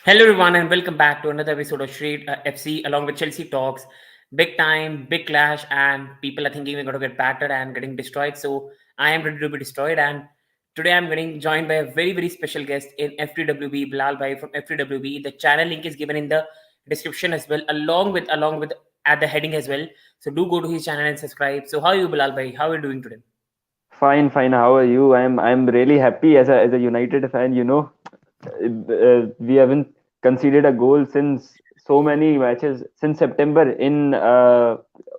Hello, everyone, and welcome back to another episode of Street FC along with Chelsea Talks. Big time, big clash, and people are thinking we're going to get battered and getting destroyed. So I am ready to be destroyed. And today I'm getting joined by a very, very special guest in FTWB, BILAL BHAI from FTWB. The channel link is given in the description as well, along with at the heading as well. So do go to his channel and subscribe. So how are you, BILAL BHAI? How are you doing today? Fine, fine. How are you? I'm really happy as a United fan. We haven't conceded a goal since so many matches since September in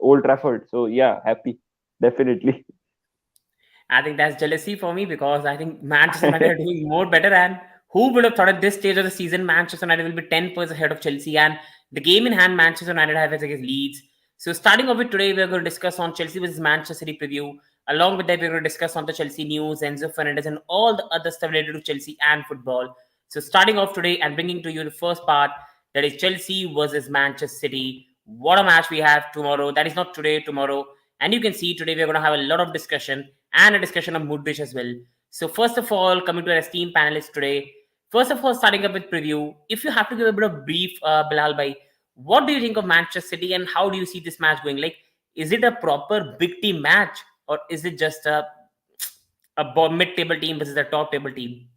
Old Trafford. So yeah, happy, definitely. I think that's jealousy for me because I think Manchester United are doing more better. And who would have thought at this stage of the season, Manchester United will be 10 points ahead of Chelsea? And the game in hand, Manchester United have against Leeds. So, starting off with today, we're going to discuss on Chelsea versus Manchester City preview. Along with that, we're going to discuss on the Chelsea news, Enzo Fernandez, and all the other stuff related to Chelsea and football. So, starting off today and bringing to you the first part, that is Chelsea versus Manchester City. What a match we have tomorrow. That is not today, tomorrow. And you can see today we're going to have a lot of discussion and a discussion of Mudryk as well. So, first of all, coming to our esteemed panelists today, first of all, starting up with preview, if you have to give a bit of brief, Bilal Bhai, what do you think of Manchester City and how do you see this match going? Like, is it a proper big team match or is it just a mid-table team versus a top-table team?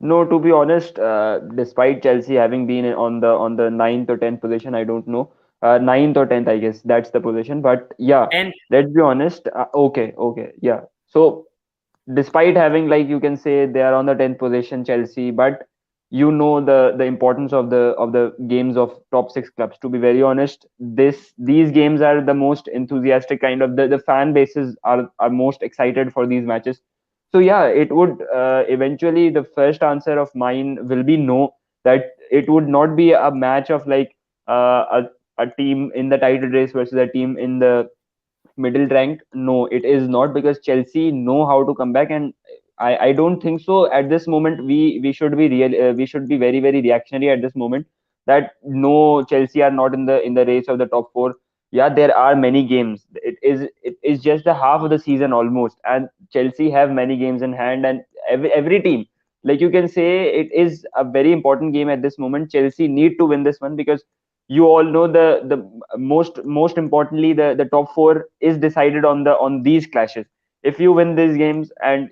No, to be honest, despite Chelsea having been on the ninth or tenth position, I don't know, ninth or tenth, I guess that's the position. But yeah, And let's be honest. Okay, yeah. So despite having, like, you can say they are on the 10th position, Chelsea, but the importance of the games of top six clubs. To be very honest, these games are the most enthusiastic kind of the fan bases are most excited for these matches. So yeah, it would eventually, the first answer of mine will be no, that it would not be a match of like a team in the title race versus a team in the middle rank. No, it is not, because Chelsea know how to come back, and I don't think so at this moment. We should be we should be very, very reactionary at this moment, that no, Chelsea are not in the race of the top four. Yeah, there are many games. It is just the half of the season almost, and Chelsea have many games in hand, and every team, like, you can say, it is a very important game at this moment. Chelsea need to win this one, because you all know the most importantly, the top four is decided on these clashes. If you win these games, and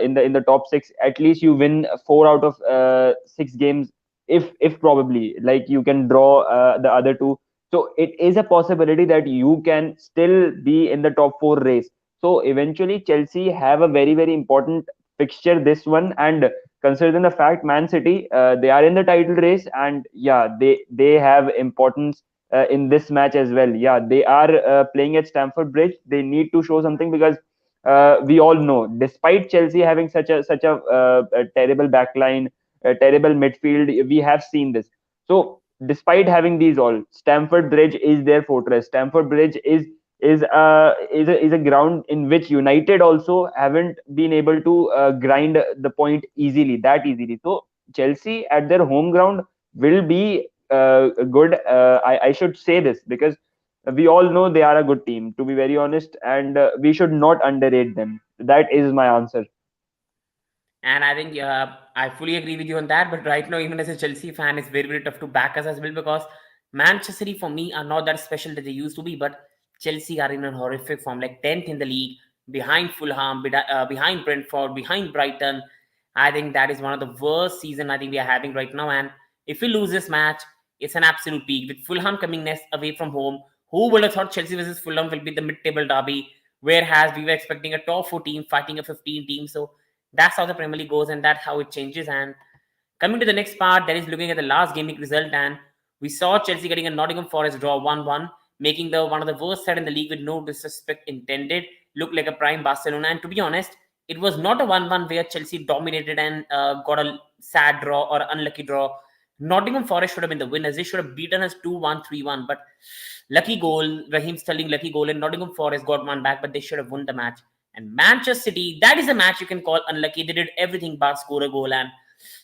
in the top six, at least you win four out of six games. If probably, like, you can draw the other two, so it is a possibility that you can still be in the top four race. So eventually Chelsea have a very, very important fixture this one, and considering the fact Man City, they are in the title race, and yeah, they have importance in this match as well. Yeah, they are playing at Stamford Bridge. They need to show something, because we all know, despite Chelsea having such a terrible backline, a terrible midfield, we have seen this. So despite having these all, Stamford Bridge is their fortress. Stamford Bridge is a ground in which United also haven't been able to grind the point easily, that easily. So Chelsea at their home ground will be good. I should say this, because we all know they are a good team, to be very honest, and we should not underrate them. That is my answer. And I think I fully agree with you on that. But right now, even as a Chelsea fan, it's very, very tough to back us as well because Manchester City, for me, are not that special that they used to be. But Chelsea are in a horrific form, like 10th in the league, behind Fulham, behind Brentford, behind Brighton. I think that is one of the worst season I think we are having right now. And if we lose this match, it's an absolute peak. With Fulham coming next away from home, who would have thought Chelsea versus Fulham will be the mid-table derby? Whereas we were expecting a top 4 team fighting a 15 team. So that's how the Premier League goes, and that's how it changes. And coming to the next part, that is looking at the last gaming result, and we saw Chelsea getting a Nottingham Forest draw 1-1, making the one of the worst side in the league with no disrespect intended. Look like a prime Barcelona, and to be honest, it was not a 1-1 where Chelsea dominated and got a sad draw or unlucky draw. Nottingham Forest should have been the winners. They should have beaten us 2-1, 3-1, but lucky goal, Raheem Sterling lucky goal, and Nottingham Forest got one back, but they should have won the match. And Manchester City, that is a match you can call unlucky. They did everything but score a goal, and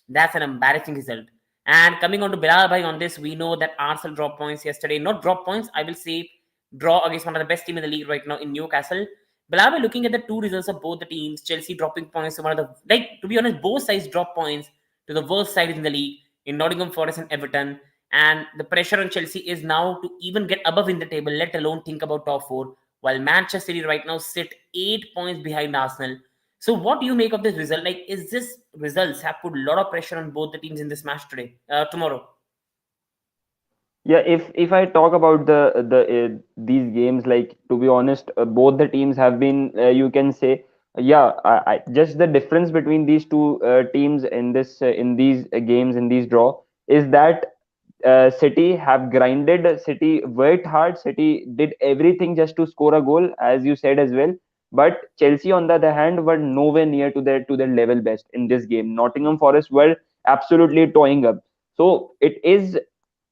that's an embarrassing result. And coming on to Bilal Bhai on this, we know that Arsenal dropped points yesterday. Not drop points, I will say draw against one of the best team in the league right now in Newcastle. Bilal Bhai, looking at the two results of both the teams, Chelsea dropping points to one of the, like, to be honest, both sides drop points to the worst sides in the league, in Nottingham Forest and Everton. And the pressure on Chelsea is now to even get above in the table, let alone think about top four. While Manchester City right now sit 8 points behind Arsenal. So, what do you make of this result? Like, is this results have put a lot of pressure on both the teams in this match today, tomorrow? Yeah, if I talk about these games, like to be honest, both the teams have been, you can say, yeah, just the difference between these two teams in this in these games in these draw is that City have grinded. City worked hard. City did everything just to score a goal, as you said as well. But Chelsea, on the other hand, were nowhere near to their level best in this game. Nottingham Forest were absolutely toying up. So it is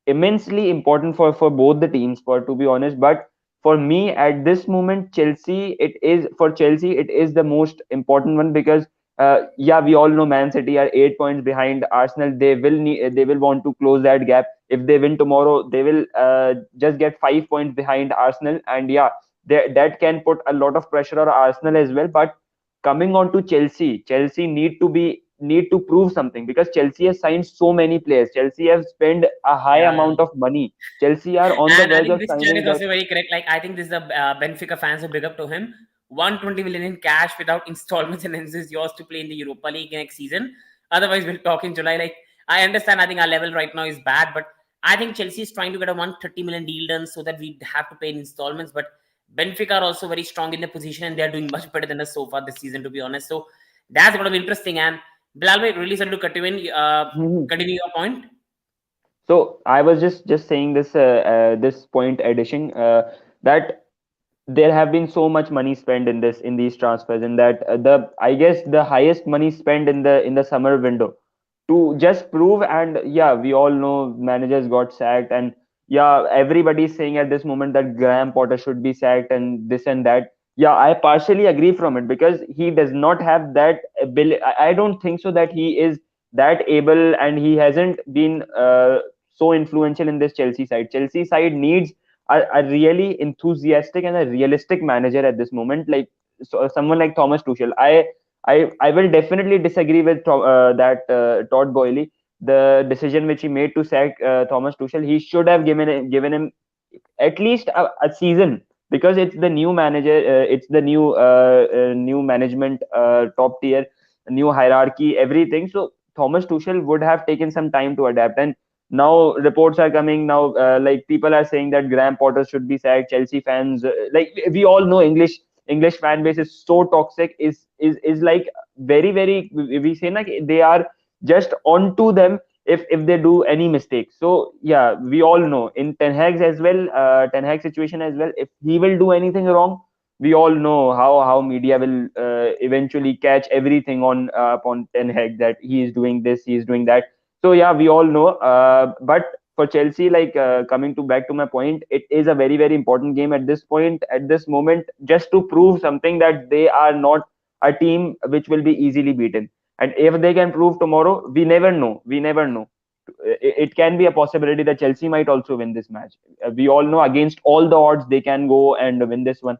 immensely important for both the teams, for to be honest. But for me at this moment, Chelsea it is the most important one, because yeah, we all know Man City are 8 points behind Arsenal. They will want to close that gap. If they win tomorrow, they will just get 5 points behind Arsenal, and yeah, that can put a lot of pressure on Arsenal as well. But coming on to Chelsea need to prove something, because Chelsea has signed so many players. Chelsea have spent a high Yeah. amount of money. Chelsea are on the And I verge think of this chart signing is that. also very correct. Like, I think this is the Benfica fans who big up to him. 120 million in cash without installments, and Enzo is yours to play in the Europa League next season. Otherwise, we'll talk in July. Like, I understand. I think our level right now is bad, but I think Chelsea is trying to get a 130 million deal done so that we have to pay in installments. But Benfica are also very strong in the position, and they're doing much better than us so far this season, to be honest. So that's going to be interesting. And Bilal, really sorry to cut you in. Continue your point. So I was just saying this this point addition, that there have been so much money spent in these transfers, and that the I guess the highest money spent in the summer window to just prove. And yeah, we all know managers got sacked, and yeah, everybody's saying at this moment that Graham Potter should be sacked and this and that. Yeah, I partially agree from it, because he does not have that ability. I don't think so that he is that able, and he hasn't been so influential in this Chelsea side. Chelsea side needs a really enthusiastic and a realistic manager at this moment, like someone like Thomas Tuchel. I will definitely disagree with Todd Boehly. The decision which he made to sack Thomas Tuchel, he should have given him at least a season, because it's the new manager, it's the new management, top tier, new hierarchy, everything. So Thomas Tuchel would have taken some time to adapt. And now reports are coming now, like people are saying that Graham Potter should be sacked. Chelsea fans, like we all know, English fan base is so toxic, is like very, we say like they are just onto them if they do any mistake. So yeah, we all know in Ten Hag's as well, Ten Hag situation as well. If he will do anything wrong, we all know how media will eventually catch everything on upon Ten Hag, that he is doing this, he is doing that. So yeah, we all know. But for Chelsea, like coming to back to my point, it is a very important game at this point, at this moment, just to prove something, that they are not a team which will be easily beaten. And if they can prove tomorrow, we never know. We never know. It can be a possibility that Chelsea might also win this match. We all know against all the odds they can go and win this one.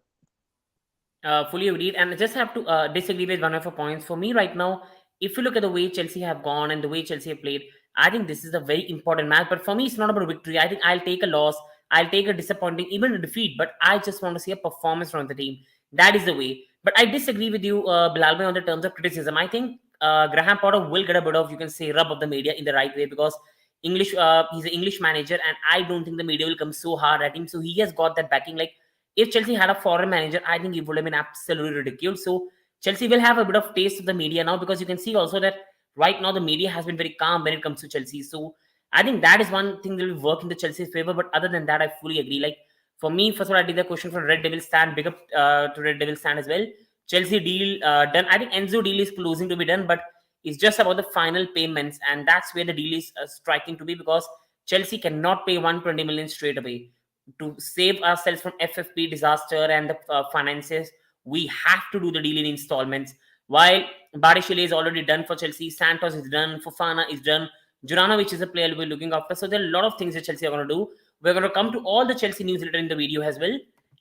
Fully agreed, and I just have to disagree with one of your points. For me, right now, if you look at the way Chelsea have gone and the way Chelsea have played, I think this is a very important match. But for me, it's not about victory. I think I'll take a loss, I'll take a disappointing, even a defeat. But I just want to see a performance from the team. That is the way. But I disagree with you, Bilal Bhai, on the terms of criticism. I think Graham Potter will get a bit of, you can say, rub of the media in the right way, because he's an English manager, and I don't think the media will come so hard at him. So he has got that backing. Like, if Chelsea had a foreign manager, I think it would have been absolutely ridiculous. So Chelsea will have a bit of taste of the media now, because you can see also that right now the media has been very calm when it comes to Chelsea. So I think that is one thing that will work in the Chelsea's favor. But other than that, I fully agree. Like, for me, first of all, I did the question for Red Devil stand, big up to Red Devil stand as well. Chelsea deal done. I think Enzo deal is closing to be done, but it's just about the final payments, and that's where the deal is striking to be, because Chelsea cannot pay 120 million straight away to save ourselves from FFP disaster and the finances. We have to do the deal in installments. While Barishile is already done for Chelsea, Santos is done, Fofana is done, Juranovic is a player we're looking after. So there are a lot of things that Chelsea are going to do. We're going to come to all the Chelsea news later in the video as well.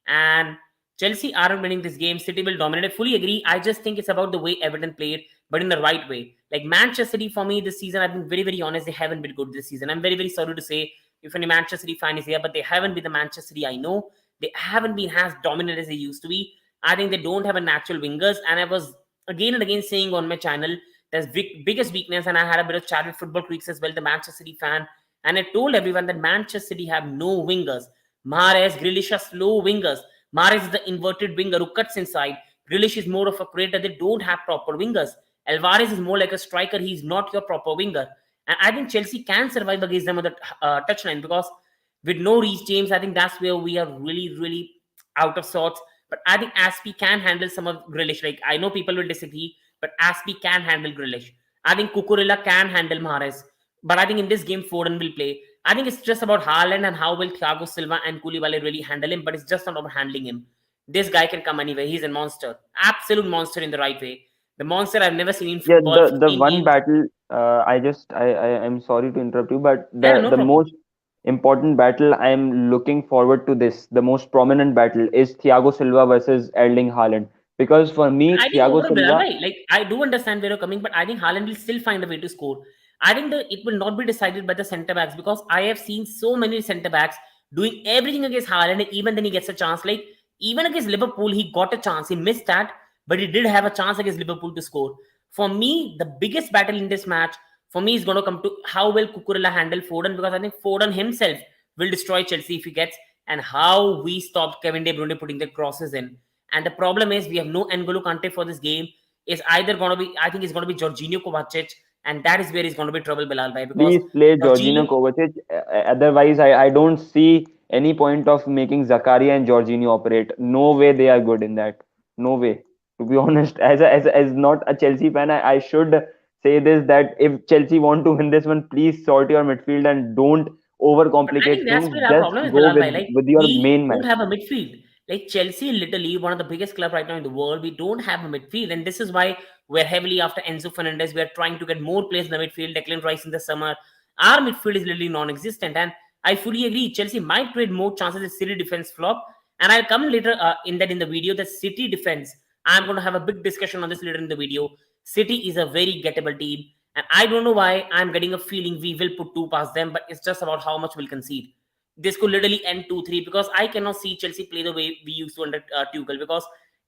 And Chelsea aren't winning this game. City will dominate. I fully agree. I just think it's about the way Everton played. but in the right way. Like Manchester City, for me this season, I've been very, very honest, they haven't been good this season. I'm very, very sorry to say if any Manchester City fan is here, but they haven't been the Manchester City I know. They haven't been as dominant as they used to be. I think they don't have a natural wingers, and I was again and again saying on my channel that's biggest weakness, and I had a bit of chat with football creeks as well, the Manchester City fan, and I told everyone that Manchester City have no wingers. Mahrez, Grealish are slow wingers. Mahrez is the inverted winger who cuts inside. Grealish is more of a creator. They don't have proper wingers. Alvarez is more like a striker. He's not your proper winger. And I think Chelsea can survive against them on the touchline because with no Reece James, I think that's where we are really, really out of sorts. But I think Aspie can handle some of Grealish. Like I know people will disagree, but Aspie can handle Grealish. I think Cucurella can handle Mahrez. But I think in this game, Foden will play. I think it's just about Haaland and how will Thiago Silva and Koulibaly really handle him. But it's just not about handling him. This guy can come anywhere. He's a monster, absolute monster in the right way. The monster I've never seen in Yeah, football. the 15 one games. battle, I just I'm sorry to interrupt you, but Yeah, no the problem. most important battle I am looking forward to, this the most prominent battle, is Thiago Silva versus Erling Haaland, because for me I think Thiago overall, Bilal Silva. bhai, like I do understand where you're coming, but I think Haaland will still find a way to score. I think it will not be decided by the centre backs because I have seen so many centre backs doing everything against Haaland, and even then he gets a chance. Like even against Liverpool, he got a chance. He missed that, but he did have a chance against Liverpool to score. For me, the biggest battle in this match for me is going to come to how will Cucurella handle Foden, because I think Foden himself will destroy Chelsea if he gets, and how we stopped Kevin De Bruyne putting the crosses in. And the problem is we have no N'Golo Kante for this game. Is either going to be, I think it's going to be Jorginho Kovacic, and that is where he's going to be trouble, Bilal bhai, because Please play Jorginho. Jorginho Kovacic. Otherwise, I don't see any point of making Zakaria and Jorginho operate. No way they are good in that. No way. To be honest, as not a Chelsea fan, I should say this, that if Chelsea want to win this one, please sort your midfield and don't But I overcomplicate think that's things. where our Just problem is, go Bilal bhai. Like with your we main don't man. have a midfield. Like Chelsea, literally one of the biggest club right now in the world, we don't have a midfield, and this is why we're heavily after Enzo Fernandez. We're trying to get more players in the midfield. Declan Rice in the summer. Our midfield is literally non-existent, and I fully agree. Chelsea might create more chances if City defense flop, and I'll come later in the video. The City defense. I'm going to have a big discussion on this later in the video. City is a very gettable team. And I don't know why I'm getting a feeling we will put two past them, but it's just about how much we'll concede. This could literally end 2-3 because I cannot see Chelsea play the way we used to under Tuchel, because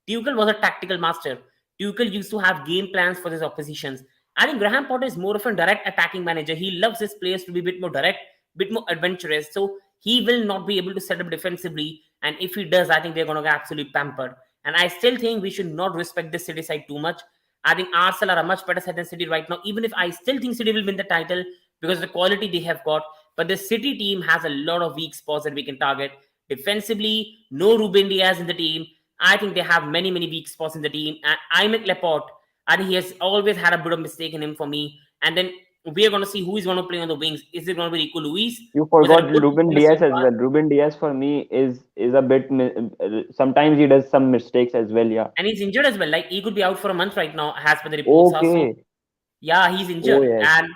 Tuchel was a tactical master. Tuchel used to have game plans for his oppositions. I think Graham Potter is more of a direct attacking manager. He loves his players to be a bit more direct, bit more adventurous. So he will not be able to set up defensively. And if he does, I think they're going to get absolutely pampered. And I still think we should not respect this City side too much. I think Arsenal are a much better side than City right now, even if I still think City will win the title because of the quality they have got. But the City team has a lot of weak spots that we can target. Defensively, no Ruben Diaz in the team. I think they have many, many weak spots in the team. And Aymeric Laporte, I think he has always had a bit of mistake in him for me. And then we are going to see who is going to play on the wings. Is it going to be Rico Luis, You who has had forgot a good Ruben performance so Diaz as far? well. Ruben Diaz for me is a bit. Sometimes he does some mistakes as well. Yeah. And he's injured as well. Like he could be out for a month right now, as per the reports. So Okay. yeah, he's Oh injured. yes. And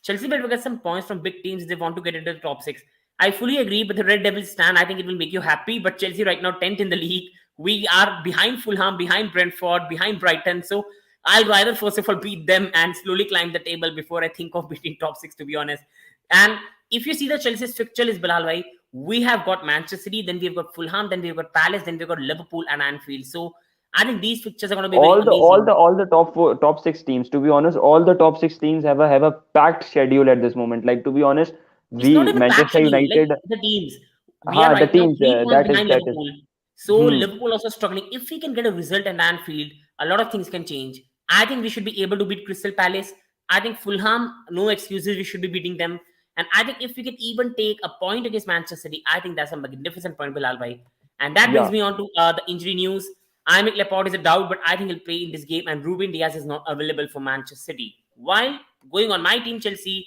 Chelsea will get some points from big teams if they want to get into the top six. I fully agree, but the Red Devils stand. I think it will make you happy. But Chelsea right now 10th in the league. We are behind Fulham, behind Brentford, behind Brighton. So I'll rather first of all beat them and slowly climb the table before I think of beating top six, to be honest. And if you see the Chelsea's fixture is Bilal bhai, we have got Manchester City, then we've got Fulham, then we've got Palace, then we've got Liverpool and Anfield. So I think these fixtures are going to be very amazing. All the top six teams, to be honest, all the top six teams have a packed schedule at this moment. Like, to be honest, It's not we even pack Manchester schedule. Like United. the teams, we are The right now teams, 3 points behind that is. Liverpool. So Hmm. Liverpool also struggling. If we can get a result at Anfield, a lot of things can change. I think we should be able to beat Crystal Palace. I think Fulham, no excuses. We should be beating them. And I think if we can even take a point against Manchester City, I think that's a magnificent point, Bilal bhai. And that brings Yeah. me on to the injury news. Aymeric Laporte is a doubt, but I think he'll play in this game. And Ruben Diaz is not available for Manchester City. While going on my team, Chelsea,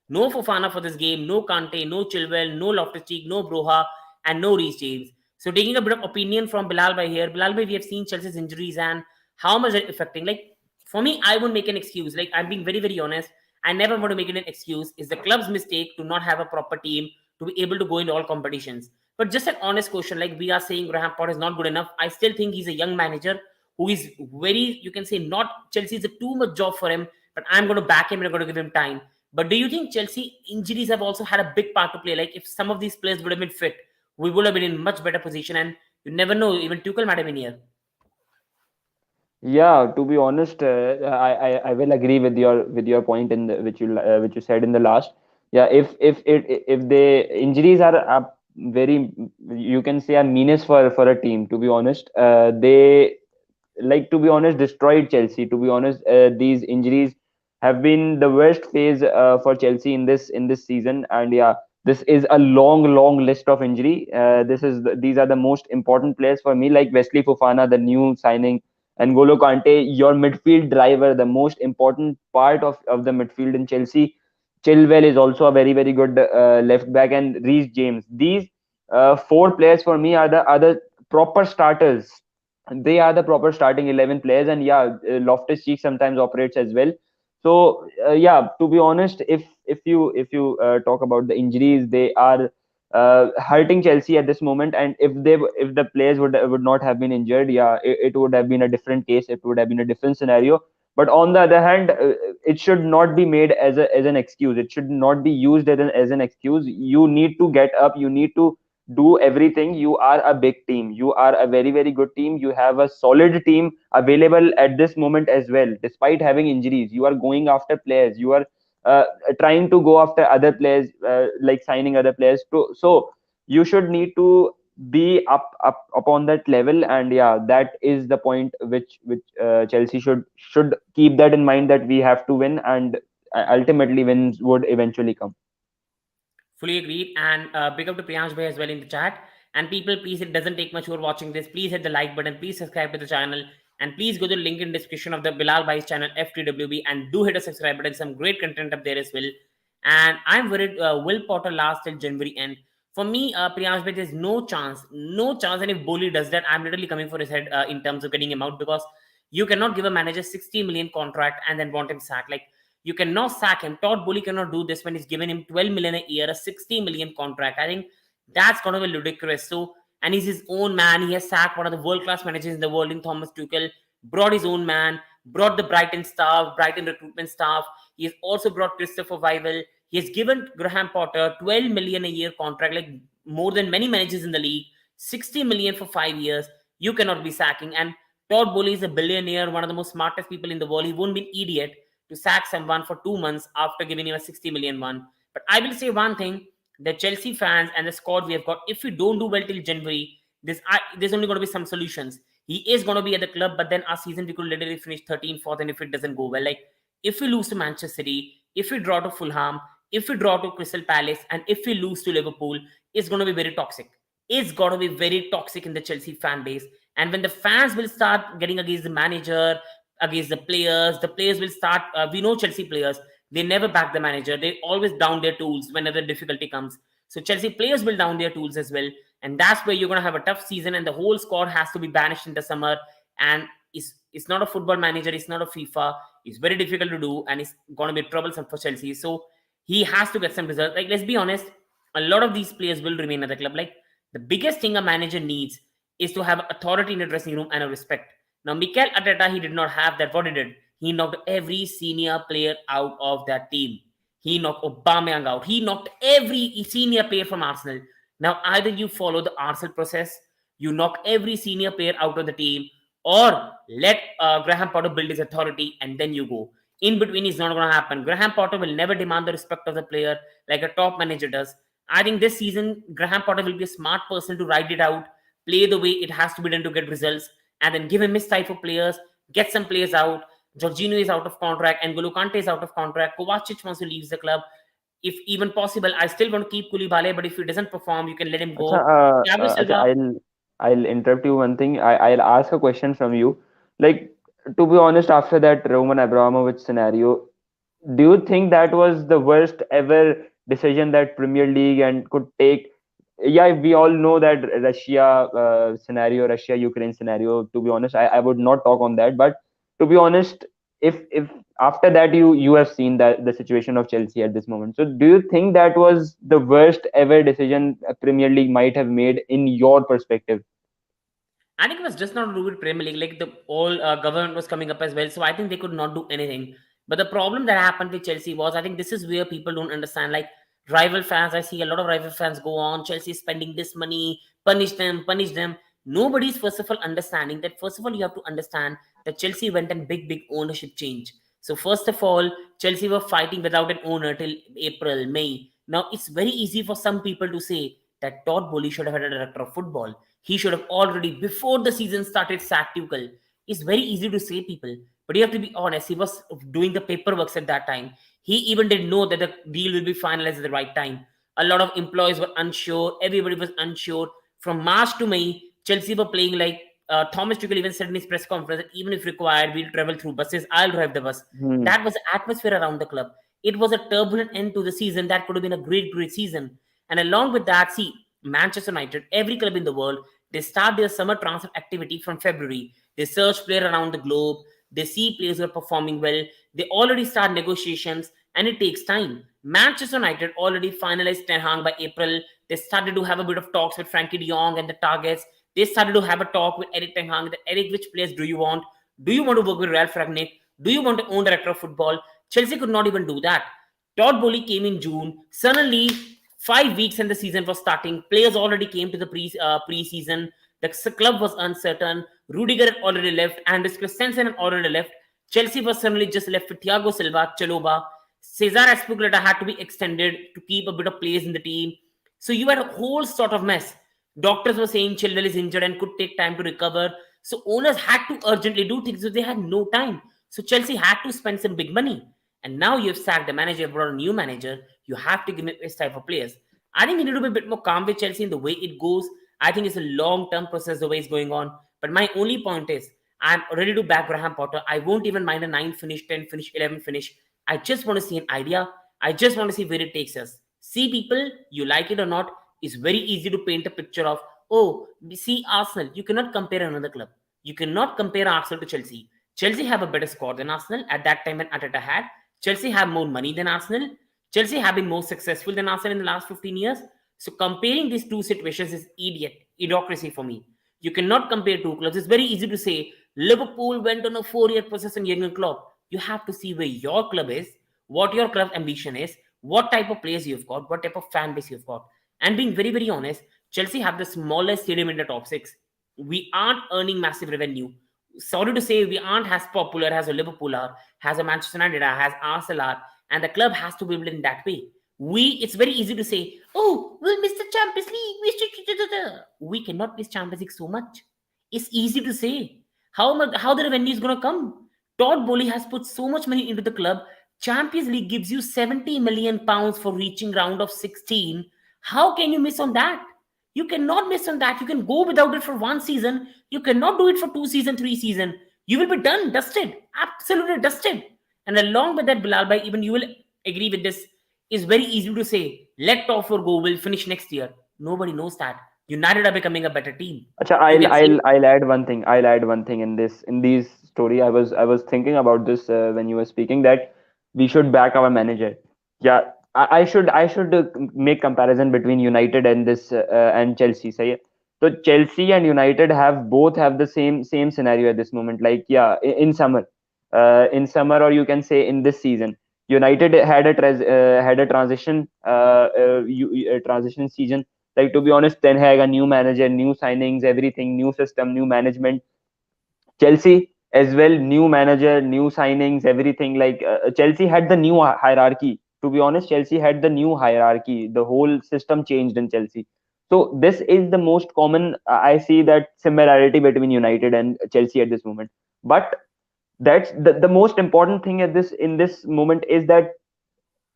no Fofana for this game, no Kante, no Chilwell, no Loftus-Cheek, no Broha, and no Reece James. So taking a bit of opinion from Bilal Bhai here. Bilal Bhai, we have seen Chelsea's injuries and how much they're affecting. Like for me, I won't make an excuse. Like I'm being very, very honest. I never want to make it an excuse. It's the club's mistake to not have a proper team to be able to go into all competitions. But just an honest question, like we are saying Graham Potter is not good enough. I still think he's a young manager who is very, you can say, not Chelsea is a too much job for him, but I'm going to back him and I'm going to give him time. But do you think Chelsea injuries have also had a big part to play? Like if some of these players would have been fit, we would have been in much better position. And you never know, even Tuchel might have been here. Yeah, to be honest, I will agree with your point in the, which you said in the last. Yeah, if the injuries are very, you can say, a menace for a team. To be honest, they, like, to be honest, destroyed Chelsea. To be honest, these injuries have been the worst phase for Chelsea in this season. And yeah, this is a long list of injury. These are the most important players for me, like Wesley Fofana, the new signing, and Golo Kante, your midfield driver, the most important part of the midfield in Chelsea. Chilwell is also a very good left back, and Reece James. These four players for me are the proper starters. They are the proper starting 11 players. And yeah, Loftus Cheek sometimes operates as well. So yeah, to be honest, if you talk about the injuries, they are hurting Chelsea at this moment. And if the players would not have been injured, yeah, it would have been a different case, it would have been a different scenario. But on the other hand, it should not be made as an excuse. It should not be used as an excuse. You need to get up, you need to do everything. You are a big team, you are a very good team, you have a solid team available at this moment as well. Despite having injuries, you are going after players, you are trying to go after other players, like signing other players to. So you should need to be up upon that level. And yeah, that is the point which Chelsea should keep that in mind, that we have to win, and ultimately wins would eventually come. Fully agreed. And big up to Priyansh Bhai as well in the chat. And people, please, it doesn't take much for watching this. Please hit the like button. Please subscribe to the channel. And please go to the link in description of the Bilal Bhai's channel, FTWB, and do hit a subscribe button. Some great content up there as well. And I'm worried Will Potter lasts till January end. For me, Priyansh Bhai, there's no chance. No chance. And if Boli does that, I'm literally coming for his head in terms of getting him out, because you cannot give a manager 60 million contract and then want him sacked. Like, you cannot sack him. Todd Bowley cannot do this when he's given him 12 million a year, a 60 million contract. I think that's going to be ludicrous. So, and he's his own man. He has sacked one of the world class managers in the world in Thomas Tuchel, brought his own man, brought the Brighton staff, Brighton recruitment staff. He has also brought Christopher Weibel. He has given Graham Potter 12 million a year contract, like more than many managers in the league, 60 million for 5 years. You cannot be sacking. And Todd Bowley is a billionaire, one of the most smartest people in the world. He won't be an idiot to sack someone for 2 months after giving him a 60 million one. But I will say one thing: the Chelsea fans and the squad we have got, if we don't do well till January, there's only going to be some solutions. He is going to be at the club, but then our season we could literally finish 13th, 4th, and if it doesn't go well, like if we lose to Manchester City, if we draw to Fulham, if we draw to Crystal Palace, and if we lose to Liverpool, it's going to be very toxic. It's going to be very toxic in the Chelsea fan base. And when the fans will start getting against the manager, against the players will start. We know Chelsea players, they never back the manager. They always down their tools whenever difficulty comes. So Chelsea players will down their tools as well. And that's where you're going to have a tough season, and the whole squad has to be banished in the summer. And it's not a football manager, it's not a FIFA. It's very difficult to do, and it's going to be troublesome for Chelsea. So he has to get some results. Like, let's be honest, a lot of these players will remain at the club. Like, the biggest thing a manager needs is to have authority in the dressing room and a respect. Now, Mikel Arteta, he did not have that. What he did, he knocked every senior player out of that team. He knocked Aubameyang out. He knocked every senior player from Arsenal. Now, either you follow the Arsenal process, you knock every senior player out of the team, or let Graham Potter build his authority and then you go. In between is not going to happen. Graham Potter will never demand the respect of the player like a top manager does. I think this season, Graham Potter will be a smart person to ride it out, play the way it has to be done to get results, and then give him his type of players, get some players out. Jorginho is out of contract, and N'Golo Kante is out of contract. Kovacic wants to leave the club. If even possible, I still want to keep Koulibaly, but if he doesn't perform, you can let him Acha, go. Thiago acha, Silva. I'll interrupt you one thing. I'll ask a question from you. Like, to be honest, after that Roman Abramovich scenario, do you think that was the worst ever decision that Premier League and could take? Yeah, we all know that Russia scenario, Russia Ukraine scenario. To be honest, I would not talk on that. But to be honest, if after that you have seen that the situation of Chelsea at this moment, so do you think that was the worst ever decision a Premier League might have made in your perspective? I think it was just not to do with Premier League. Like the all government was coming up as well, so I think they could not do anything. But the problem that happened with Chelsea was, I think this is where people don't understand. Like rival fans, I see a lot of rival fans go on. Chelsea is spending this money, punish them, punish them. Nobody's first of all understanding that. First of all, you have to understand that Chelsea went and big ownership change. So first of all, Chelsea were fighting without an owner till April, May. Now it's very easy for some people to say that Todd Bowley should have had a director of football. He should have already, before the season started, sacked Tuchel. It's very easy to say, people, but you have to be honest. He was doing the paperwork at that time. He even didn't know that the deal will be finalized at the right time. A lot of employees were unsure. Everybody was unsure. From March to May, Chelsea were playing like Thomas Tuchel even said in his press conference that even if required, we'll travel through buses. I'll drive the bus. Hmm. That was the atmosphere around the club. It was a turbulent end to the season. That could have been a great season. And along with that, see, Manchester United, every club in the world, they start their summer transfer activity from February. They search players around the globe. They see players who are performing well. They already start negotiations, and it takes time. Manchester United already finalized Ten Hag by April. They started to have a bit of talks with Frankie de Jong and the targets. They started to have a talk with Eric Ten Hag. That Eric, which players do you want? Do you want to work with Ralph Ragnick? Do you want to own director of football? Chelsea could not even do that. Todd Bowley came in June. Suddenly, 5 weeks and the season was starting. Players already came to the pre-season. The club was uncertain. Rudiger had already left. Andres Christensen had already left. Chelsea was suddenly just left with Thiago Silva, Chaloba. Cesar Azpilicueta had to be extended to keep a bit of place in the team. So you had a whole sort of mess. Doctors were saying Chilwell is injured and could take time to recover. So owners had to urgently do things, so they had no time. So Chelsea had to spend some big money. And now you've sacked the manager, brought a new manager. You have to give me this type of players. I think you need to be a bit more calm with Chelsea in the way it goes. I think it's a long-term process the way it's going on. But my only point is, I'm ready to back Graham Potter. I won't even mind a 9 finish, 10 finish, 11 finish. I just want to see an idea. I just want to see where it takes us. See, people, you like it or not, it's very easy to paint a picture of, oh, see Arsenal. You cannot compare another club. You cannot compare Arsenal to Chelsea. Chelsea have a better score than Arsenal at that time when Ateta had. Chelsea have more money than Arsenal. Chelsea have been more successful than Arsenal in the last 15 years. So comparing these two situations is idiocracy for me. You cannot compare two clubs. It's very easy to say Liverpool went on a 4-year process on Jurgen Klopp. You have to see where your club is, what your club ambition is, what type of players you've got, what type of fan base you've got. And being very honest, Chelsea have the smallest stadium in the top six. We aren't earning massive revenue. Sorry to say, we aren't as popular as a Liverpool are, as a Manchester United are, as Arsenal are, and the club has to be built in that way. It's very easy to say, oh, we'll miss the Champions League. We cannot miss Champions League so much. It's easy to say. How the revenue is going to come? Todd Bowley has put so much money into the club. Champions League gives you 70 million pounds for reaching round of 16. How can you miss on that? You cannot miss on that. You can go without it for one season. You cannot do it for 2 season, 3 season. You will be done, dusted, absolutely dusted. And along with that, Bilal Bhai, even you will agree with this. It's very easy to say, let top four go, we'll finish next year. Nobody knows that. United are becoming a better team. Acha, You I'll can say, I'll I'll add one thing. I'll add one thing in this story. I was thinking about this when you were speaking that we should back our manager. Yeah, I should make comparison between United and this and Chelsea. Say so Chelsea and United have the same scenario at this moment. Like yeah, in summer, or you can say in this season, United had a transition season. Like to be honest, Ten Hag, a new manager, new signings, everything, new system, new management. Chelsea as well, new manager, new signings, everything. Like Chelsea had the new hierarchy. To be honest, Chelsea had the new hierarchy. The whole system changed in Chelsea. So this is the most common. I see that similarity between United and Chelsea at this moment. But that's the most important thing at this in this moment is that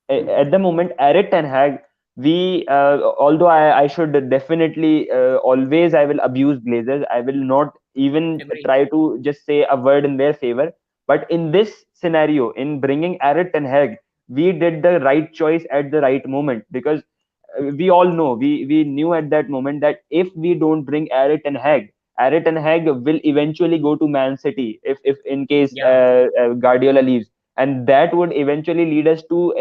at the moment, Eric Ten Hag, although I should definitely always I will abuse Glazers. I will not even agree. try to just say a word in their favor. But in this scenario, in bringing Eric Ten Hag, we did the right choice at the right moment because we all know we knew at that moment that if we don't bring Eric Ten Hag will eventually go to Man City if in case Yeah, Guardiola leaves, and that would eventually lead us to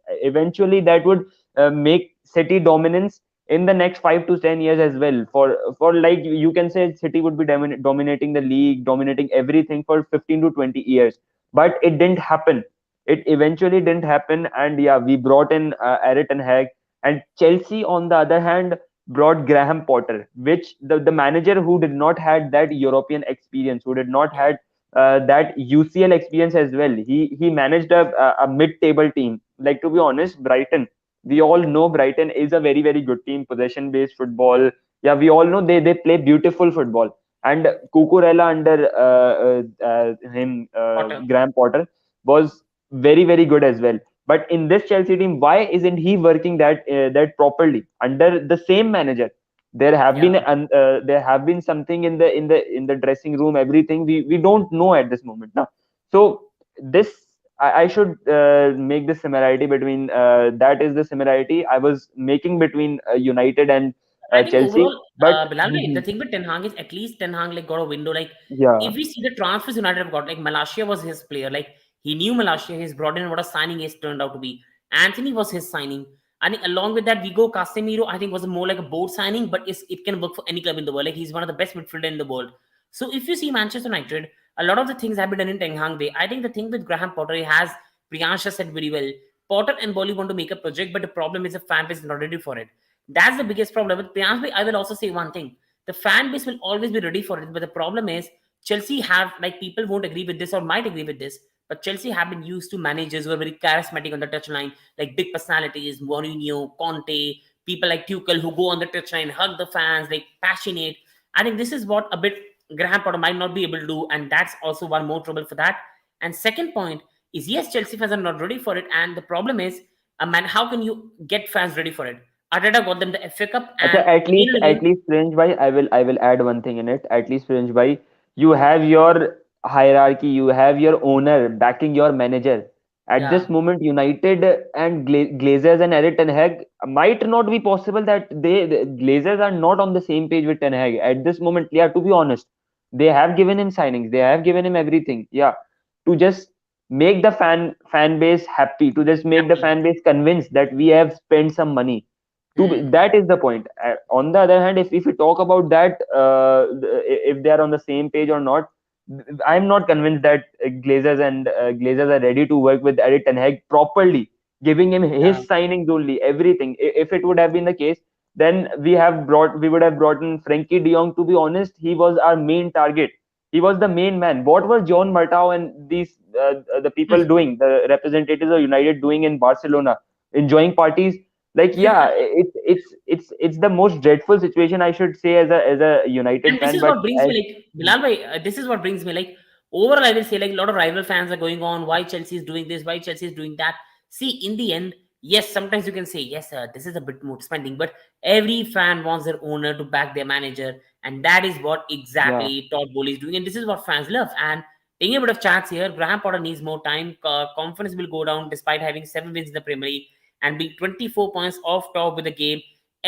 eventually that would make City dominance in the next 5 to 10 years as well. For like you can say City would be dominating the league, dominating everything for 15 to 20 years, but it didn't happen. It eventually didn't happen, and yeah, we brought in Eric Ten Hag, and Chelsea on the other hand brought Graham Potter, which the manager who did not had that European experience, who did not Yeah. had that UCL experience as well. He managed a mid-table team. Like to be honest, Brighton. We all know Brighton is a very very good team, possession-based football. Yeah, we all know they play beautiful football. And Cucurella under him Potter. Graham Potter was very very good as well. But in this Chelsea team, why isn't he working that properly under the same manager? Yeah. There have been something in the dressing room, everything we don't know at this moment now. So this I should make this similarity between that is the similarity I was making between United and I think Chelsea. overall, But Bilal, bhai, the Mhm. thing with Ten Hag is at least Ten Hag like got a window. Like Yeah, if we see the transfers United have got, like Malacia was his player. Like he knew Malacia, he's brought in what a signing is turned out to be. Anthony was his signing. I think along with that, Vigo Casemiro, I think was more like a board signing, but it can work for any club in the world. Like he's one of the best midfielder in the world. So if you see Manchester United, a lot of the things have been done in Ten Hag way. I think the thing with Graham Potter, he has Priyansha said very well. Potter and Bolly want to make a project, but the problem is the fan base is not ready for it. That's the biggest problem. With Priyansh, I will also say one thing. The fan base will always be ready for it. But the problem is Chelsea have, like, people won't agree with this or might agree with this. But Chelsea have been used to managers who are very charismatic on the touchline, like big personalities, Mourinho, Conte, people like Tuchel who go on the touchline, hug the fans, like passionate. I think this is what a bit Graham Potter might not be able to do, and that's also one more trouble for that. And second point is yes, Chelsea fans are not ready for it, and the problem is, man, how can you get fans ready for it? Arteta got them the FA Cup, Acha, and again and at again, least French by I will add one thing in it. At least French by you have your hierarchy, you have your owner backing your manager. At yeah, this moment, United and Glazers and Eric Ten Hag might not be possible that the Glazers are not on the same page with Ten Hag at this moment. Yeah, to be honest, they have given him signings, they have given him everything. Yeah, to just make the fan base happy, to just make the happy. fan base convinced that we have spent some money Hmm. that is the point. On the other hand, if we talk about that, if they are on the same page or not, I'm not convinced that Glazers are ready to work with Eric Ten Hag properly, giving him his Yeah. signings only, everything. If it would have been the case, then we would have brought in Frankie De Jong. To be honest, he was our main target. He was the main man. What were John Murtough and the people doing, the representatives of United doing in Barcelona, enjoying parties? Like yeah, it's the most dreadful situation I should say as a United And this fan. is But what brings me like Bilal bhai, this is what brings me like overall. I will say like a lot of rival fans are going on. Why Chelsea is doing this? Why Chelsea is doing that? See, in the end, yes, sometimes you can say yes, this is a bit more spending, but every fan wants their owner to back their manager, and that is what yeah, exactly Todd Bowley is doing, and this is what fans love. And taking a bit of chance here, Graham Potter needs more time. Confidence will go down despite having 7 wins in the Premier League and being 24 points off top with the game.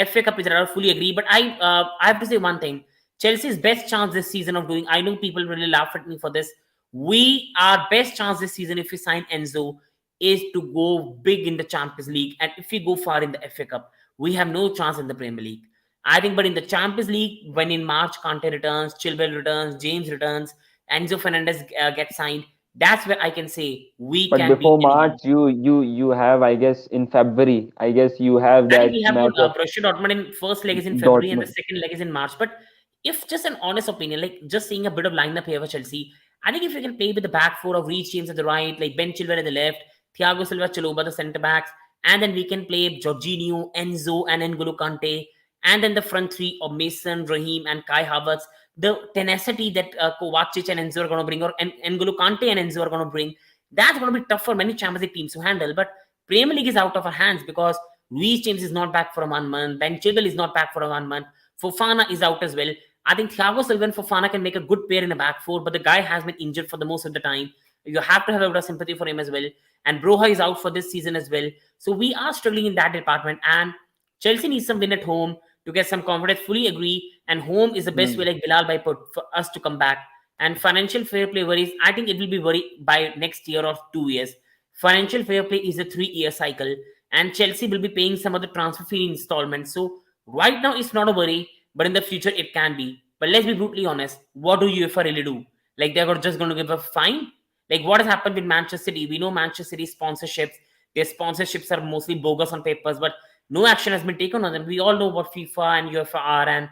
FA Cup is I fully agree, but I have to say one thing. Chelsea's best chance this season of doing, I know people really laugh at me for this. Our best chance this season, if we sign Enzo, is to go big in the Champions League. And if we go far in the FA Cup, we have no chance in the Premier League. I think, but in the Champions League, when in March, Conte returns, Chilwell returns, James returns, Enzo Fernandez gets signed, that's where I can say we but can beat before anyone. March, you have, I guess, in February, I guess you have I think we that have got match of Borussia Dortmund in first leg is in February and the Dortmund. second leg is in March. But if just an honest opinion, like just seeing a bit of lineup here for Chelsea, I think if we can play with the back four of Reece James at the right, like Ben Chilwell at the left, Thiago Silva, Chaloba the centre backs, and then we can play Jorginho, Enzo, and N'Golo Kante, and then the front three of Mason, Raheem, and Kai Havertz. The tenacity that Kovacic and Enzo are going to bring, or N'Golo Kante and Enzo are going to bring, that's going to be tough for many Champions League teams to handle. But Premier League is out of our hands because Reece James is not back for a 1 month. Ben Chilwell is not back for a 1 month. Fofana is out as well. I think Thiago Silva and Fofana can make a good pair in a back four, but the guy has been injured for the most of the time. You have to have a bit of sympathy for him as well. And Broha is out for this season as well. So we are struggling in that department. And Chelsea needs some win at home to get some confidence. Fully agree. And home is the best way, Hmm. like Bilal, by put for us to come back. And financial fair play worries, I think it will be worried by next year or 2 years. Financial fair play is a 3 year cycle, and Chelsea will be paying some of the transfer fee installments. So Right now, it's not a worry, but in the future, it can be. But let's be brutally honest. What do UEFA really do? Like, they're just going to give a fine? Like, what has happened with Manchester City? We know Manchester City sponsorships. Their sponsorships are mostly bogus on papers, but no action has been taken on them. We all know what FIFA and UEFA are, and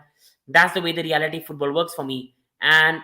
that's the way the reality football works for me. And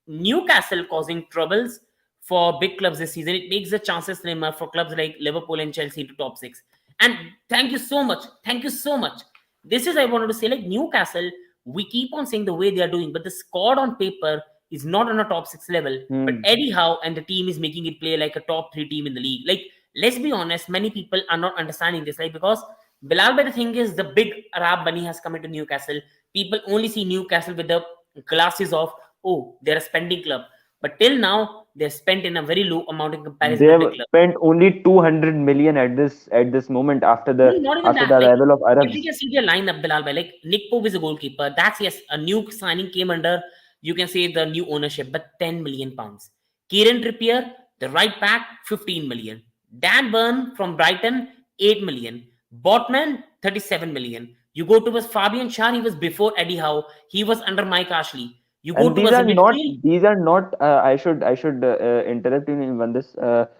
Newcastle causing troubles for big clubs this season. It makes the chances slimmer for clubs like Liverpool and Chelsea to top six. And thank you so much. Thank you so much. This is I wanted to say, like Newcastle, we keep on saying the way they are doing, but the squad on paper is not on a top six level. But Hmm. Eddie Howe and the team is making it play like a top three team in the league. Like, let's be honest, many people are not understanding this. Like, because Bilal, but the thing is, the big Arab bunny has come into Newcastle. People only see Newcastle with the glasses of, oh, they're a spending club. But till now, they're spent in a very low amount in comparison They to have big clubs. spent only 200 million at this moment No, not even after the that. Like, arrival of if we Arabs. can see their lineup, Bilal, by like Nick Pope is a goalkeeper. That's yes, a new signing came under, you can say, the new ownership, but 10 million pounds. Kieran Trippier, the right back, 15 million. Dan Burn from Brighton, 8 million. Botman, 37 million. You go towards Fabian Schär, he was before Eddie Howe, he was under Mike Ashley. You go And towards the midfield, these are not I should interrupt you in this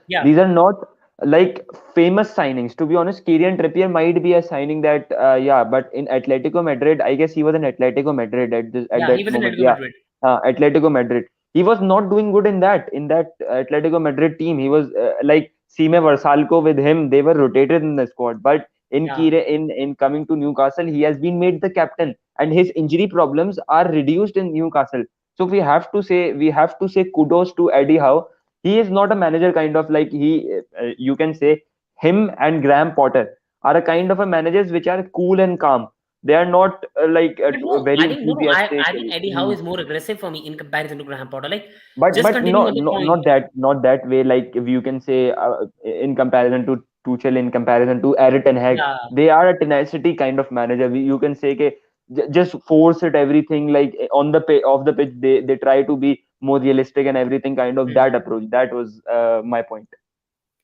yeah, these are not like famous signings, to be honest. Kylian Trippier might be a signing that yeah, but in Atletico Madrid, I guess he was in Atletico Madrid at yeah, he that was in moment, Atletico yeah. Madrid. Atletico Madrid, he was not doing good in that Atletico Madrid team. He was like Sime Versalco. With him, they were rotated in the squad, but Yeah. in coming to Newcastle, he has been made the captain, and his injury problems are reduced in Newcastle. So we have to say kudos to Eddie Howe. He is not a manager kind of like you can say him and Graham Potter are a kind of a managers which are cool and calm. They are not But no, very I think no, no. enthusiastic. I think Eddie Howe is more aggressive for me in comparison to Graham Potter. Like, just But continuing on the point. not that way. Like if you can say in comparison to Tuchel, in comparison to Eric Ten Hag, Yeah. they are a tenacity kind of manager. You can say ke, just force it everything like on the off the pitch. They try to be more realistic and everything kind of that Mhm. approach. That was my point.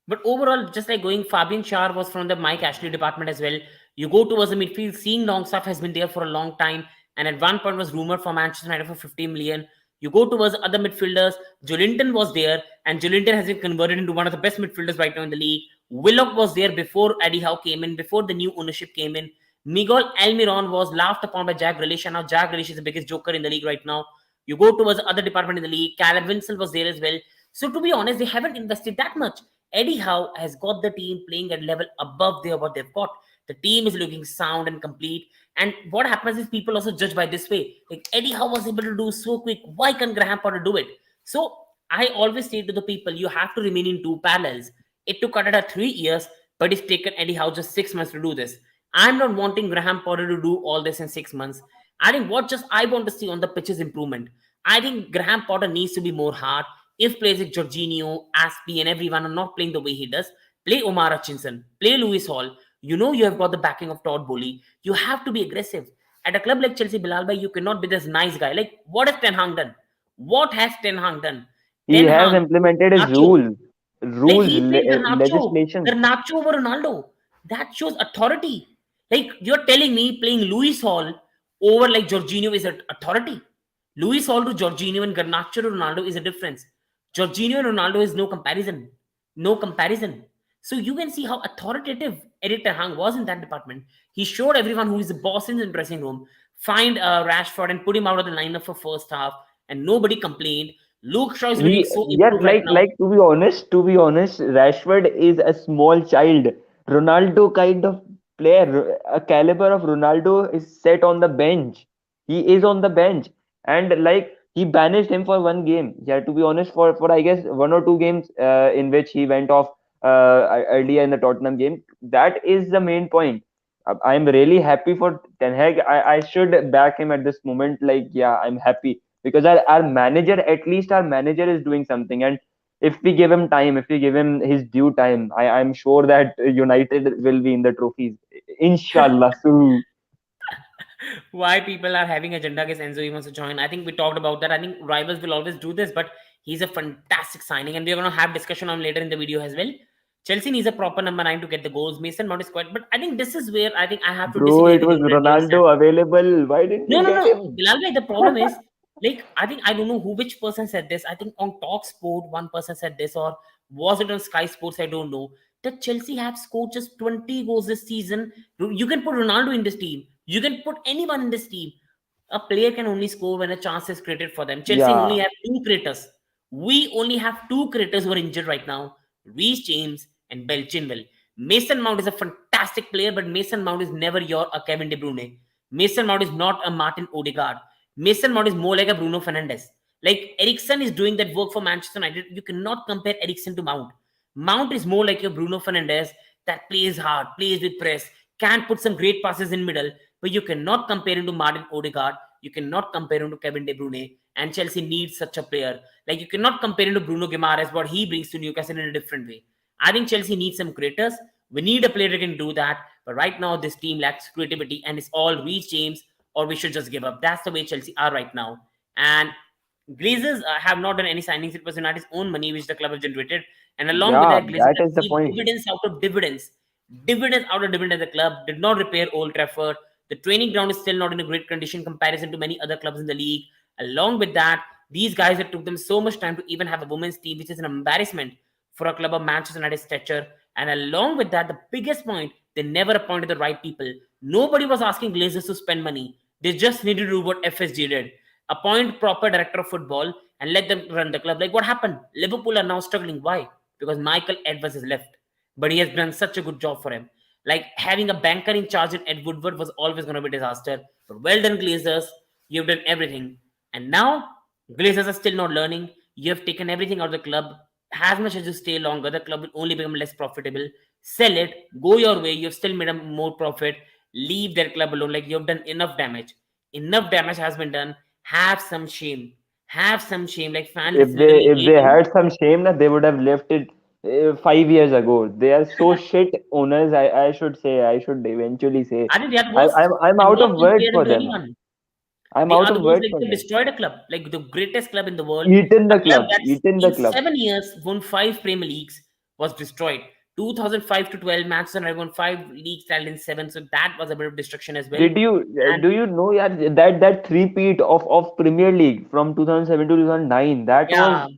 But overall, just like going, Fabian Schär was from the Mike Ashley department as well. You go towards the midfield, seeing Longstaff has been there for a long time, and at one point was rumored for Manchester United for 50 million. You go towards other midfielders, Jolinton was there, and Jolinton has been converted into one of the best midfielders right now in the league. Willock was there before Eddie Howe came in, before the new ownership came in. Miguel Almiron was laughed upon by Jack Grealish, and now Jack Grealish is the biggest joker in the league right now. You go towards the other department in the league, Callum Winsell was there as well. So to be honest, they haven't invested that much. Eddie Howe has got the team playing at level above their what they've got. The team is looking sound and complete. And what happens is people also judge by this way. Like Eddie Howe was able to do so quick. Why can't Graham Potter do it? So I always say to the people, you have to remain in two parallels. It took Canada 3 years, but it's taken Eddie Howe just 6 months to do this. I'm not wanting Graham Potter to do all this in 6 months. I think what just I want to see on the pitch is improvement. I think Graham Potter needs to be more hard. If players like Jorginho, Aspie, and everyone are not playing the way he does, play Omar Hutchinson, play Lewis Hall. You know you have got the backing of Todd Bowley. You have to be aggressive. At a club like Chelsea, Bilal Bhai, you cannot be this nice guy. Like, what has Ten Hag done? What has Ten Hag done? He Ten has Hag, implemented his Nacho. Like rules, he played legislations. Garnacho over Ronaldo. That shows authority. Like you're telling me playing Luis Hall over like Jorginho is an authority. Luis Hall to Jorginho and Garnacho to Ronaldo is a difference. Jorginho and Ronaldo is no comparison. No comparison. So you can see how authoritative Eric Ten Hag was in that department. He showed everyone who is the boss in the dressing room. Find Rashford and put him out of the lineup for first half, and nobody complained. Luke Shaw is looking He so Yeah, improved right now. to be honest, Rashford is a small child. Ronaldo kind of player, a caliber of Ronaldo is set on the bench. He is on the bench, and like he banished him for one game. Yeah, to be honest, for I guess 1 or 2 games in which he went off earlier in the Tottenham game. That is the main point. I'm really happy for Ten Hag. I should back him at this moment. Like, yeah, I'm happy because our manager, at least our manager is doing something. And if we give him time, if we give him his due time, I'm sure that United will be in the trophies. Inshallah. So Why people are having agenda against Enzo he wants to join. I think we talked about that. I think rivals will always do this, but he's a fantastic signing, and we're gonna have discussion on later in the video as well. Chelsea needs a proper number 9 to get the goals. Mason Mount is quite, but I think this is where I think I have to Bro, disagree it with you was on that very stand. Ronaldo available. Why didn't No, we no, get no. him? Bilal bhai, the problem is, like, I think I don't know which person said this. I think on Talk Sport, one person said this, or was it on Sky Sports? I don't know. That Chelsea have scored just 20 goals this season. You can put Ronaldo in this team. You can put anyone in this team. A player can only score when a chance is created for them. Chelsea only Yeah, have two creators. We only have two creators who are injured right now: Reece James and Bel Chilwell. Mason Mount is a fantastic player, but Mason Mount is never your Kevin De Bruyne. Mason Mount is not a Martin Odegaard. Mason Mount is more like a Bruno Fernandes. Like Ericsson is doing that work for Manchester United. You cannot compare Ericsson to Mount. Mount is more like your Bruno Fernandes that plays hard, plays with press, can put some great passes in middle, but you cannot compare him to Martin Odegaard. You cannot compare him to Kevin De Bruyne. And Chelsea needs such a player. Like you cannot compare him to Bruno Guimaraes, what he brings to Newcastle in a different way. I think Chelsea needs some creators. We need a player who can do that. But right now, this team lacks creativity and it's all Reece James, or we should just give up. That's the way Chelsea are right now. And Glazers have not done any signings. It was United's own money which the club have generated. And along with yeah, that, Glazers that have is the received point. dividends out of dividends. Dividends out of dividends. The club did not repair Old Trafford. The training ground is still not in a great condition comparison to many other clubs in the league. Along with that, these guys, it took them so much time to even have a women's team, which is an embarrassment for a club of Manchester United stature. And along with that, the biggest point, they never appointed the right people. Nobody was asking Glazers to spend money. They just needed to do what FSG did: appoint proper director of football and let them run the club. Like what happened? Liverpool are now struggling. Why? Because Michael Edwards has left, but he has done such a good job for him. Like having a banker in charge in Ed Woodward was always going to be a disaster. But well done, Glazers. You've done everything. And now Glazers are still not learning. You have taken everything out of the club. As much as you stay longer, the club will only become less profitable. Sell it, go your way. You've still made a more profit. Leave their club alone. Like you've done enough damage. Enough damage has been done. Have some shame. Have some shame. Like fans If they literally if hate they you. had some shame, na, they would have left it 5 years ago. They are so shit owners. I should say. I should eventually say. I think they are the I, worst. I'm They out don't of words compare them for to them. anyone. I'm They out are the of ones words like for they them. destroyed a club, like the greatest club in the world. Eaten A the club club. that's Eaten the in club. 7 years won 5 Premier Leagues was destroyed. 2005 to 12, Manchester United won 5 leagues, titled in seven. So that was a bit of destruction as well. Did you And do you know, yeah, that three-peat of Premier League from 2007 to 2009, that yeah, was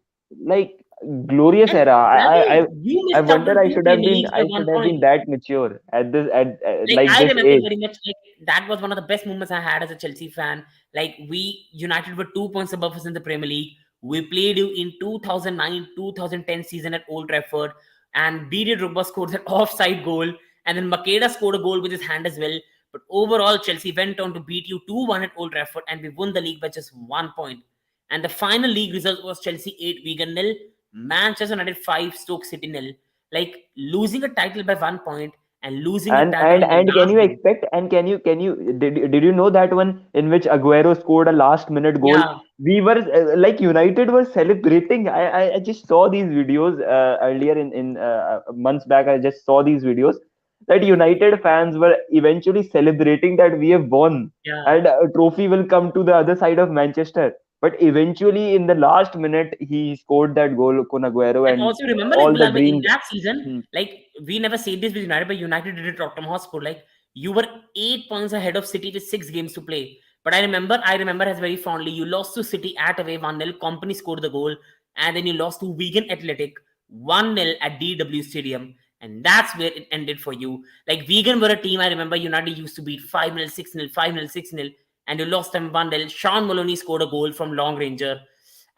like glorious and era. you I missed out wonder on two Premier Leagues by I should one have been point. that mature at this at Like like I this remember age. very much, like that was one of the best moments I had as a Chelsea fan. Like we United were 2 points above us in the Premier League. We played you in 2009 2010 season at Old Trafford, and Didier Drogba scored that offside goal, and then Makeda scored a goal with his hand as well. But overall, Chelsea went on to beat you 2-1 at Old Trafford, and we won the league by just 1 point. And the final league result was Chelsea 8, Wigan nil, Manchester United 5, Stoke City nil. Like losing a title by 1 point and losing a title in the And can last you game. expect, and can you did you know that one in which Aguero scored a last minute goal? Yeah, We were like United was celebrating. I just saw these videos earlier in months back. I just saw these videos that United fans were eventually celebrating that we have won, yeah. and a trophy will come to the other side of Manchester. But eventually, in the last minute, he scored that goal, Kun Aguero, And and also remember, like all the Bilal, in dreams. that season, Hmm. like we never said this with United, but United did it Tottenham Hotspur. Like you were 8 points ahead of City with 6 games to play. But I remember as very fondly, you lost to City at away 1-0. Company scored the goal, and then you lost to Wigan Athletic 1-0 at DW Stadium. And that's where it ended for you. Like Wigan were a team I remember United used to beat 5-0, 6-0, 5-0, 6-0, and you lost them 1-0. Sean Maloney scored a goal from long ranger.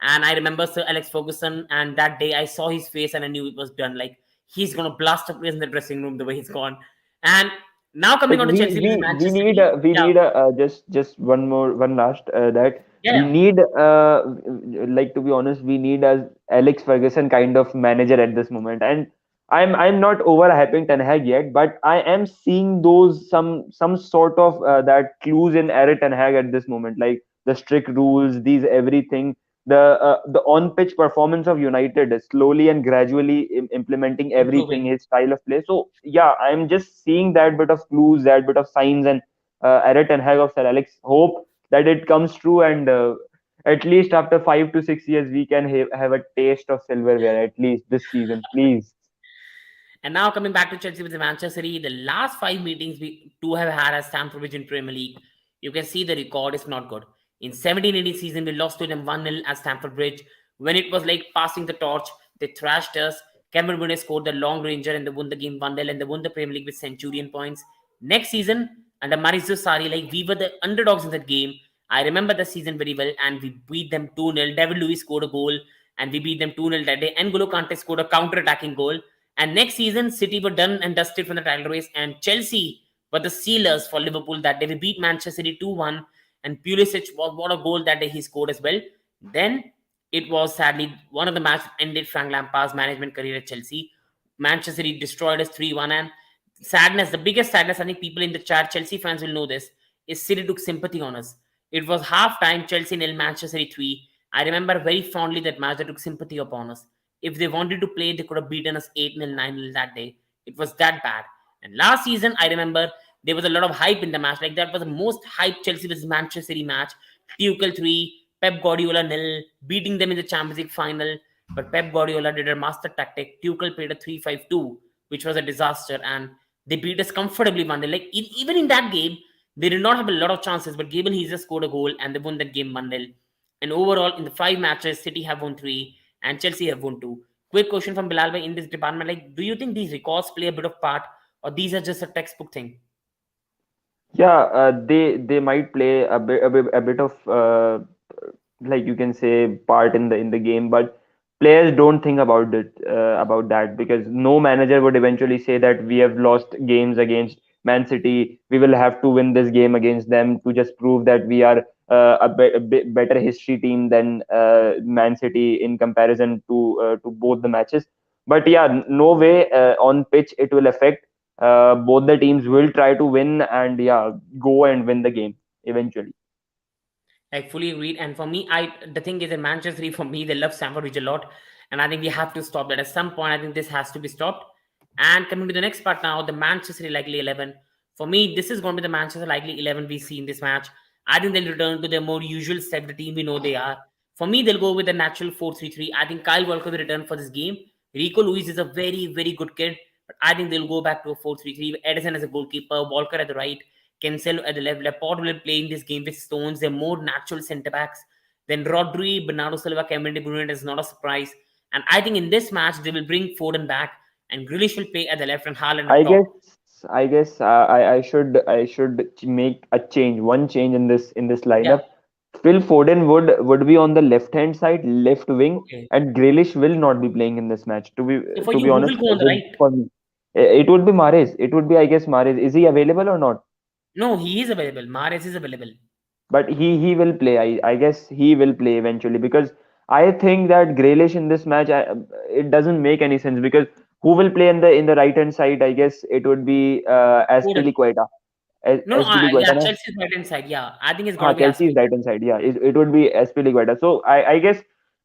And I remember Sir Alex Ferguson, and that day I saw his face and I knew it was done. Like he's gonna blast up in the dressing room the way he's gone. And now coming Like on to Chelsea versus Manchester need City. we Yeah, need just one last that yeah, we yeah. need like, to be honest, we need a Alex Ferguson kind of manager at this moment. And I'm not overhyping Ten Hag yet, but I am seeing those some sort of that clues in Eric Ten Hag at this moment, like the strict rules, these everything, the on pitch performance of United is slowly and gradually implementing everything, Improving. his style of play. So yeah, I'm just seeing that bit of clues, that bit of signs, and Eric Ten Hag of Sir Alex, hope that it comes true, and at least after 5 to 6 years we can have a taste of silverware at least this season, please. And now coming back to Chelsea with the Manchester City, the last five meetings we two have had as Stamford Bridge in Premier League, you can see the record is not good. In 17-18 season, we lost to them 1-0 at Stamford Bridge. When it was like passing the torch, they thrashed us. Cameron Brunei scored the long ranger and they won the game 1-0 and they won the Premier League with Centurion points. Next season, under Maurizio Sarri, like we were the underdogs in that game. I remember the season very well and we beat them 2-0. David Luiz scored a goal and we beat them 2-0 that day. N'Golo Kante scored a counter-attacking goal. And next season, City were done and dusted from the title race, and Chelsea were the sealers for Liverpool that day. We beat Manchester City 2-1, and Pulisic, what a goal that day he scored as well. Then it was sadly one of the matches that ended Frank Lampard's management career at Chelsea. Manchester City destroyed us 3-1, and sadness, the biggest sadness, I think people in the chat, Chelsea fans will know this, is City took sympathy on us. It was half time, Chelsea nil, Manchester City 3. I remember very fondly that match. They took sympathy upon us. If they wanted to play, they could have beaten us 8-0, 9-0 that day. It was that bad. And last season, I remember there was a lot of hype in the match. Like that was the most hyped Chelsea versus Manchester City match. Tuchel 3, Pep Guardiola nil, beating them in the Champions League final. But Pep Guardiola did a master tactic. Tuchel played a 3-5-2, which was a disaster. And they beat us comfortably 1-0. Like even in that game, they did not have a lot of chances. But Gabriel Jesus scored a goal and they won that game 1-0. And overall, in the five matches, City have won three and Chelsea have won two. Quick question from Bilal Bhai in this department: like, do you think these records play a bit of part, or these are just a textbook thing? Yeah, they might play a bit of like you can say part in the game, but players don't think about it about that, because no manager would eventually say that we have lost games against Man City, we will have to win this game against them to just prove that we are a bit better history team than Man City in comparison to both the matches. But yeah, no way on pitch it will affect. Both the teams will try to win and yeah, go and win the game eventually. I fully agreed. And for me, I the thing is that Manchester City, for me, they love Stamford Bridge a lot, and I think we have to stop that at some point. I think this has to be stopped. And coming to the next part now, the Manchester City likely 11. For me, this is going to be the Manchester likely 11 we see in this match. I think they'll return to their more usual step, the team we know they are. For me, they'll go with the natural 4-3-3. I think Kyle Walker will return for this game. Rico Lewis is a very, very good kid, but I think they'll go back to a 4-3-3. Edison as a goalkeeper, Walker at the right, Cancelo at the left. Laporte will play in this game with Stones. They're more natural centre backs. Then Rodri, Bernardo Silva, Cameron De Bruyne is not a surprise. And I think in this match, they will bring Foden back and Grealish will play at the left and Haaland I up top. guess I should make a change, one change in this Yeah. lineup. Phil Foden would be on the left hand side, left wing, Okay. and Grealish will not be playing in this match. To be So for to you, be who honest, will go on the right? for me, it would be Mahrez. It would be, I guess, Mahrez. Is he available or not? No, he is available. Mahrez is available. But he will play. I guess he will play eventually, because I think that Grealish in this match, it doesn't make any sense, because who will play in the right hand side? I guess it would be Foden. Aspilicueta. No, no, yeah, Aspilicueta, na? Chelsea's right hand side. Yeah, I think it's got to be Chelsea's Aspie. right hand side. Yeah, it would be Aspilicueta. So I guess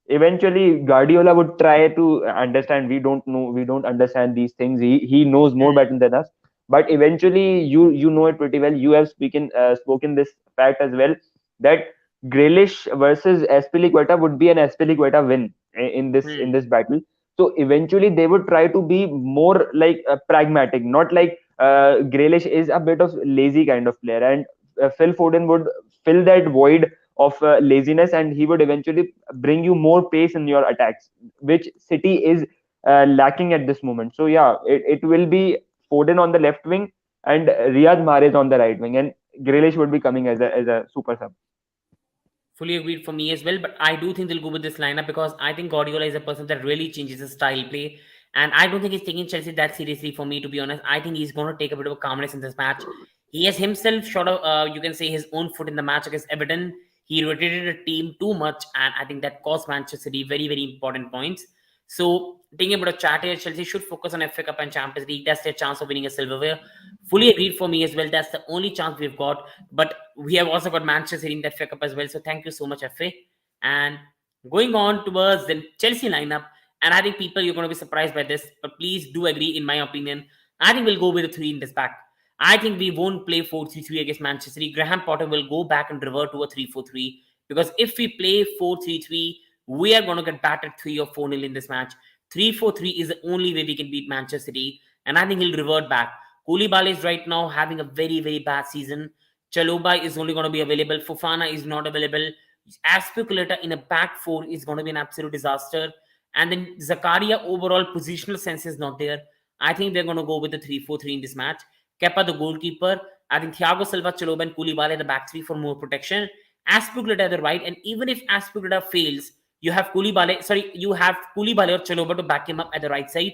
eventually Guardiola would try to understand. We don't know. We don't understand these things. He knows more better than us. But eventually, you know it pretty well. You have spoken this fact as well, that Grealish versus Aspilicueta would be an Aspilicueta win in this Hmm. in this battle. So eventually, they would try to be more like pragmatic, not like Grealish is a bit of lazy kind of player, and Phil Foden would fill that void of laziness, and he would eventually bring you more pace in your attacks, which City is lacking at this moment. So yeah, it will be Foden on the left wing and Riyad Mahrez on the right wing, and Grealish would be coming as a super sub. Fully agreed for me as well. But I do think they'll go with this lineup because I think Guardiola is a person that really changes his style play. And I don't think he's taking Chelsea that seriously for me, to be honest. I think he's going to take a bit of a calmness in this match. He has himself shot of, you can say, his own foot in the match against Everton. He rotated the team too much, and I think that cost Manchester City very, very important points. So, thinking about a chat here, Chelsea should focus on FA Cup and Champions League. That's their chance of winning a silverware. Fully agreed for me as well. That's the only chance we've got. But we have also got Manchester City in that FA Cup as well. So thank you so much, FA. And going on towards the Chelsea lineup, and I think people, you're going to be surprised by this, but please do agree, in my opinion. I think we'll go with the three in this back. I think we won't play 4-3-3 against Manchester City. Graham Potter will go back and revert to a 3-4-3 because if we play 4-3-3, we are going to get battered 3 or 4 nil in this match. 3-4-3 is the only way we can beat Manchester City, and I think he'll revert back. Koulibaly is right now having a very, very bad season. Chaluba is only going to be available. Fofana is not available. Aspilicueta in a back four is going to be an absolute disaster. And then Zakaria overall positional sense is not there. I think they're going to go with the 3-4-3 in this match. Kepa, the goalkeeper. I think Thiago Silva, Chaluba, and Koulibaly at the back three for more protection. Aspilicueta at the right. And even if Aspilicueta fails, you have Koulibaly or Chaluba to back him up at the right side.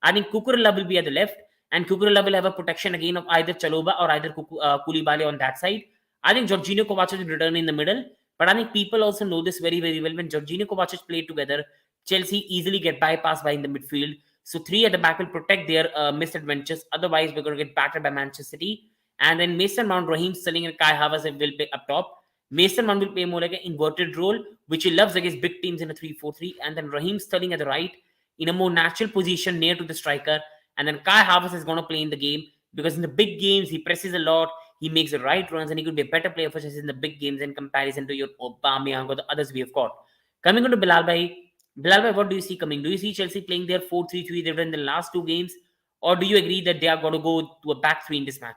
I think Cucurella will be at the left, and Cucurella will have a protection again of either Chaluba or either Koulibaly on that side. I think Jorginho Kovacic will return in the middle, but I think people also know this very, very well. When Jorginho Kovacic play together, Chelsea easily get bypassed by in the midfield. So three at the back will protect their missed adventures. Otherwise, we're going to get battered by Manchester City. And then Mason Mount, Raheem Sterling, and Kai Havertz will play up top. Mason Mount will play more like an inverted role, which he loves against big teams in a 3-4-3. And then Raheem Sterling at the right in a more natural position near to the striker. And then Kai Havertz is going to play in the game because in the big games, he presses a lot. He makes the right runs and he could be a better player for Chelsea in the big games in comparison to your Aubameyang or the others we have got. Coming on to Bilal Bhai. Bilal Bhai, what do you see coming? Do you see Chelsea playing their 4-3-3 they've done in the last two games? Or do you agree that they are going to go to a back three in this match?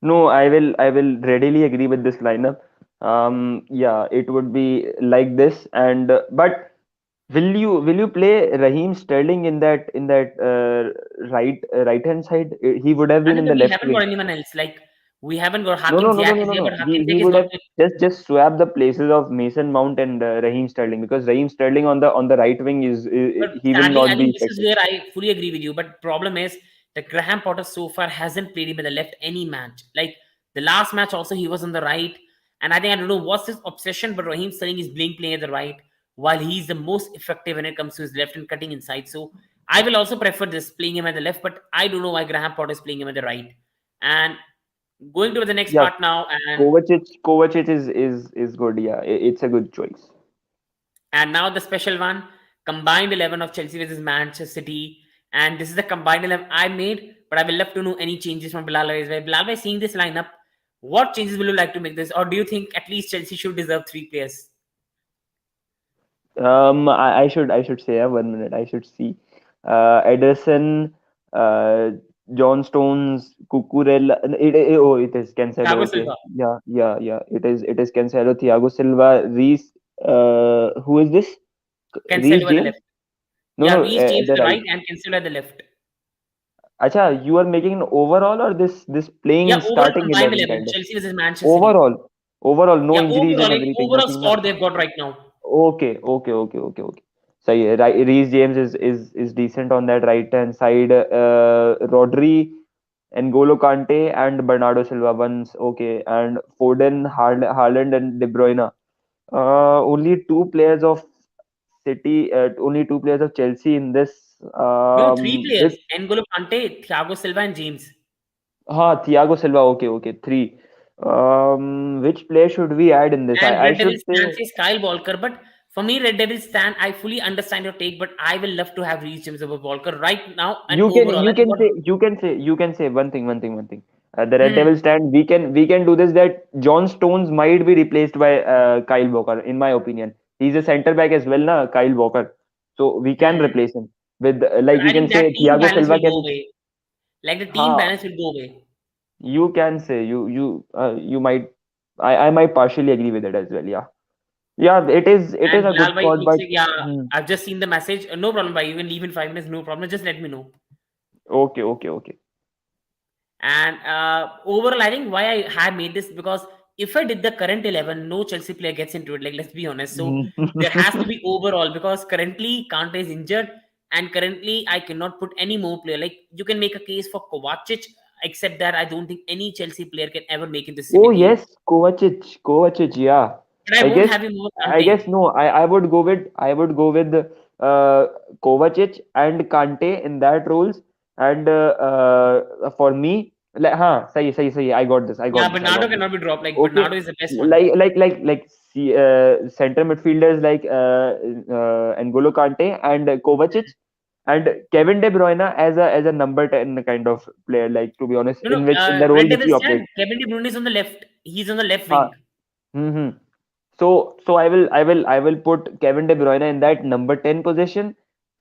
No, I will readily agree with this lineup. Yeah, it would be like this, and but will you play Raheem Sterling in that right hand side? He would have And been in then the we left haven't got wing. anyone else. Like, we haven't got No, Hakim no, no, no, Ziyech no, is no, there, no. but Hakim He Ziyech is would not have with. just swapped the places of Mason Mount and Raheem Sterling, because Raheem Sterling on the right wing But he will sadly, I not be think this is effective. where I fully agree with you. But problem is that Graham Potter so far hasn't played him in the left any match. Like the last match, also he was on the right, and I think I don't know what's his obsession, but Raheem Sterling is playing at the right, while he's the most effective when it comes to his left and cutting inside. So I will also prefer this playing him at the left, but I don't know why Graham Potter is playing him at the right. And going to the next Yeah, part now, and Kovacic is good. Yeah, it's a good choice. now the special one, combined 11 of Chelsea versus Manchester City. And this is the combined 11 I made, but I will love to know any changes from Bilal as well. Bilal, by seeing this lineup, what changes will you like to make this? Or do you think at least Chelsea should deserve three players? I should say, 1 minute. I should see. Ederson, uh, John Stones, Cucurella. It is Cancelo. Thiago Okay, Silva, yeah, yeah, yeah. It is Cancelo, Thiago Silva, Reece. Who is this? Reece Cancelo at the James? left. No, Yeah, no, Reece at James the at the right. right and Cancelo at the left. Acha, you are making an overall, or this Yeah, playing overall starting combined 11 11, kind of? Chelsea versus Manchester City. Overall, overall, no Yeah, injuries and overall, in everything, overall nothing, na? squad they've got right now. Okay, okay, okay, okay, okay. So yeah, right, Reece James is decent on that right hand side. Rodri, N'Golo Kante, and Bernardo Silva once okay, and Foden, Haaland, and De Bruyne. Only two players of City, only two players of Chelsea in this. No, three With players: N'Golo Kante, Thiago Silva, and James. Thiago Silva. Okay, okay, three. Which player should we add in this? And I Red should Devils say. stand says Kyle Walker. But for me, Red Devils stand, I fully understand your take, but I will love to have Reece James over Walker right now and You can overall. you I think can what. say you can say one thing. The Red Hmm. Devil stand. We can do this, that John Stones might be replaced by Kyle Walker. In my opinion, he's a center back as well, na Kyle Walker. So we can Hmm. replace him with, But like, you I can think that say team Thiago balance Silva will go can. away. Like the team Ha, balance will go away. you can say, you might. I might partially agree with it as well. Yeah, yeah. It is And a good Bilal Bhai squad, thinks but like, yeah, hmm, I've just seen the message. No problem, bhai. You can leave in 5 minutes. No problem. Just let me know. okay, okay, okay. And overall, I think why I have made this because if I did the current 11, no Chelsea player gets into it. Like, let's be honest. So there has to be overall because currently Kante is injured, and currently I cannot put any more player. Like, you can make a case for Kovacic, except that I don't think any Chelsea player can ever make it the Oh 17. yes, Kovacic, yeah. But I I won't guess have him over I guess Kante. no, I would go with Kovacic and Kante in that roles, and for me, like, sahi, I got this, I Yeah, got this, I Bernardo got this. cannot be dropped. Like, Okay, Bernardo is the best one. like see, center midfielders like N'Golo Kante and Kovacic, and Kevin De Bruyne as a number 10 kind of player, like, to be honest, No, no. in the role Red which he Devils stand. operates. Kevin De Bruyne is on the left. He's on the left Huh. wing. So I will put Kevin De Bruyne in that number 10 position,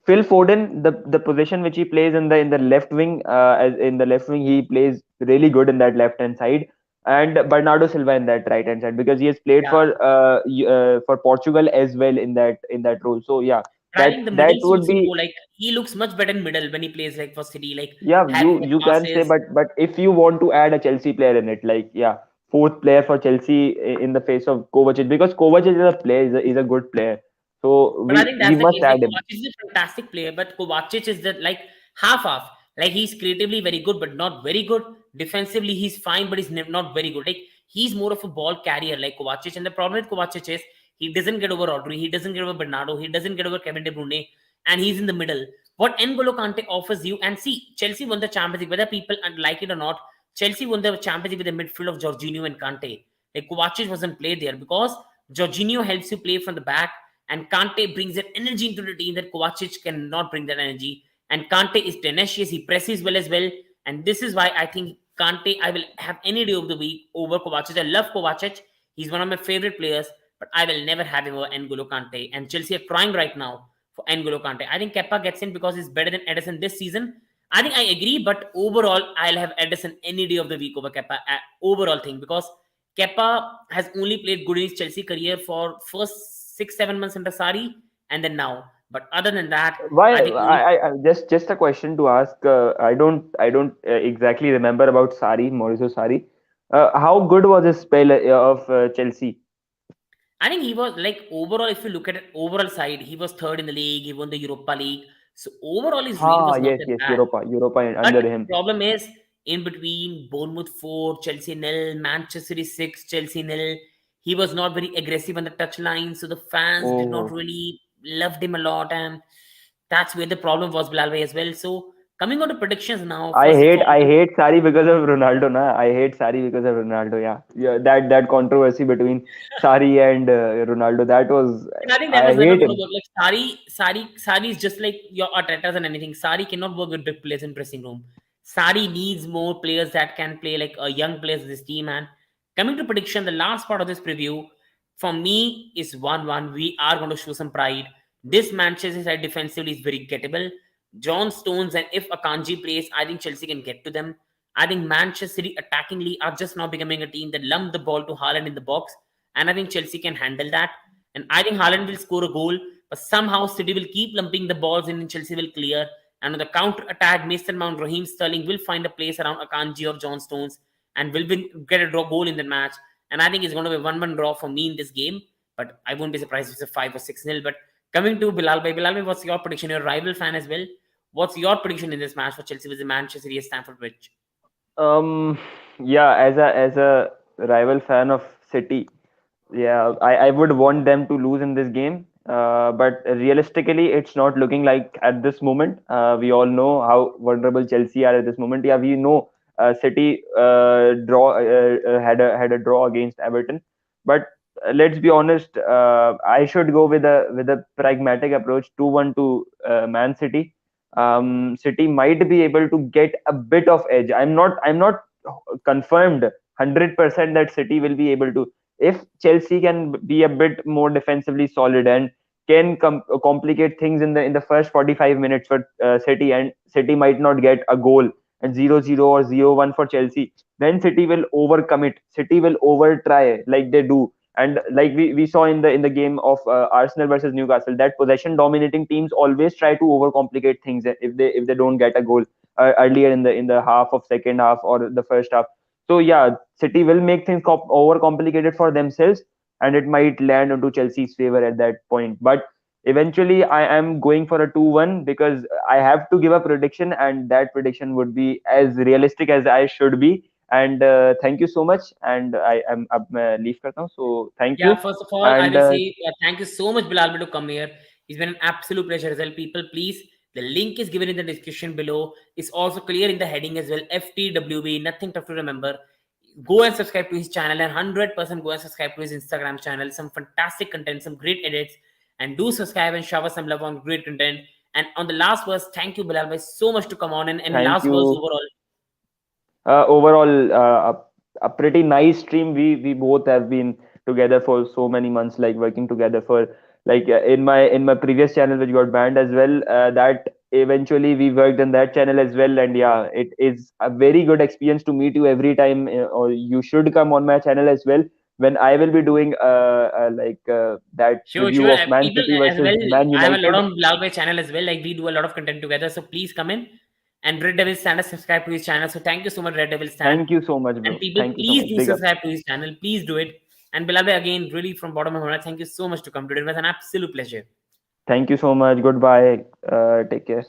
Phil Foden, the position which he plays in the left wing, as in the left wing, he plays really good in that left hand side, and Bernardo Silva in that right hand side, because he has played Yeah. for Portugal as well in that role. So yeah, But I that think the that middle would suits him be. more. Like he looks much better in middle when he plays like for City, like Yeah, having the you can say, passes. but if you want to add a Chelsea player in it, like, yeah, fourth player for Chelsea in the face of Kovacic, because Kovacic is a player, is a good player, so But I we think we that's the must case. Like add him. Kovacic is a fantastic player, but Kovacic is that like half. Like he's creatively very good, but not very good. Defensively, he's fine, but he's not very good. Like he's more of a ball carrier, like Kovacic. And the problem with Kovacic is he doesn't get over Rodri, he doesn't get over Bernardo, he doesn't get over Kevin De Bruyne, and he's in the middle. What N'Golo Kante offers you, and see, Chelsea won the Champions League, whether people like it or not. Chelsea won the Champions League with the midfield of Jorginho and Kante. Like Kovacic wasn't played there because Jorginho helps you play from the back and Kante brings that energy into the team that Kovacic cannot bring that energy. And Kante is tenacious, he presses well as well. And this is why I think Kante, I will have any day of the week over Kovacic. I love Kovacic. He's one of my favorite players, but I will never have him over N'Golo Kante. And Chelsea are trying right now for N'Golo Kante. I think Kepa gets in because he's better than Edison this season. I think I agree, but overall, I'll have Edison any day of the week over Kepa. Overall thing, because Kepa has only played good in his Chelsea career for first 6 7 months under Sari, and then now. But other than that, Why? I think only. Just a question to ask. I don't exactly remember about Sari, Mauricio Sari. How good was his spell of Chelsea? I think he was like overall. If you look at it overall side, he was third in the league. He won the Europa League. So overall, his reign Ah, was not yes, that yes, bad. Europa But under him. problem is in between Bournemouth 4, Chelsea nil, Manchester City 6, Chelsea nil. He was not very aggressive on the touchline, so the fans did not Oh, really loved him a lot, and that's where the problem was Bilal Bhai as well. So coming on to predictions now, I first of hate all, I hate Sari because of Ronaldo. Na, I hate Sari because of Ronaldo. Yeah, yeah. That controversy between Sari and Ronaldo. That was, and I think that I was never hate going to him. work. Like Sari is just like your Artetas and anything. Sari cannot work with big players in dressing room. Sari needs more players that can play like a young players in this team. And coming to prediction, the last part of this preview for me is 1-1. We are going to show some pride. This Manchester side defensively is very gettable. John Stones and if Akanji plays, I think Chelsea can get to them. I think Manchester City attackingly are just now becoming a team that lump the ball to Haaland in the box, and I think Chelsea can handle that. And I think Haaland will score a goal, but somehow City will keep lumping the balls in and Chelsea will clear. And on the counter attack, Mason Mount, Raheem Sterling will find a place around Akanji or John Stones and will get a draw goal in the match. And I think it's going to be a 1-1 draw for me in this game. But I won't be surprised if it's a 5 or 6 nil. But coming to Bilal Bhai, what's your prediction? You're a rival fan as well. What's your prediction in this match for Chelsea versus Manchester City at Stamford Bridge? Um, yeah, as a rival fan of City, yeah, I would want them to lose in this game. But realistically, it's not looking like at this moment. We all know how vulnerable Chelsea are at this moment. Yeah, we know City had a draw against Everton, but let's be honest. I should go with a pragmatic approach, 2-1 to Man City. City might be able to get a bit of edge. I'm not confirmed 100% that City will be able to. If Chelsea can be a bit more defensively solid and can complicate things in the first 45 minutes for City, and City might not get a goal, and 0-0 or 0-1 for Chelsea, then City will overcome it. City will over try like they do. And like we saw in the game of Arsenal versus Newcastle, that possession dominating teams always try to overcomplicate things if they don't get a goal earlier in the half of second half or the first half. So yeah, City will make things over complicated for themselves, and it might land into Chelsea's favor at that point. But eventually, I am going for a 2-1 because I have to give a prediction, and that prediction would be as realistic as I should be. And thank you so much. And I am अब मैं leave करता हूँ. So thank Yeah, you. first of all, I And will say thank you so much, Bilal, to come here. It's been an absolute pleasure as well. People, please, the link is given in the description below. It's also clear in the heading as well. FTWB, nothing tough to remember. Go and subscribe to his channel, and 100% go and subscribe to his Instagram channel. Some fantastic content, some great edits, and do subscribe and shower some love on great content. And on the last verse, thank you, Bilal, so much to come on. And any thank last words you. overall? Overall, a pretty nice stream. We both have been together for so many months, like working together for in my previous channel which got banned as well, that eventually we worked on that channel as well. And yeah, it is a very good experience to meet you every time, or you should come on my channel as well when I will be doing that Sure, preview sure. of Man People City as well. versus Man I have a lot United. on Bilal Bhai channel as well. Like we do a lot of content together. So please come in and Red Devil Stand subscribe to his channel. So thank you so much, Red Devil Stand. Thank you so much, And bro. people, Thank you so please much. do Big up. subscribe to his channel. Please do it. And Bilal Bhai, again, really from bottom of my heart, thank you so much to come today. It was an absolute pleasure. Thank you so much. Goodbye. Take care.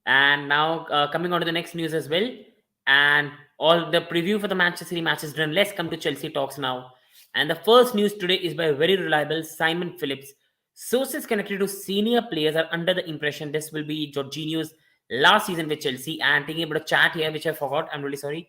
And now coming on to the next news as well. And all the preview for the Manchester City matches done. Let's come to Chelsea talks now. And the first news today is by very reliable Simon Phillips. Sources connected to senior players are under the impression this will be Jorginho's last season with Chelsea. And taking a bit of chat here, which I forgot, I'm really sorry.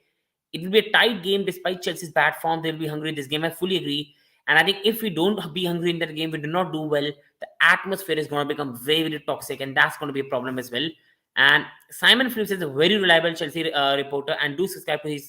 It will be a tight game despite Chelsea's bad form. They will be hungry in this game. I fully agree. And I think if we don't be hungry in that game, we do not do well, the atmosphere is going to become very, very toxic. And that's going to be a problem as well. And Simon Phillips is a very reliable Chelsea reporter, and do subscribe to his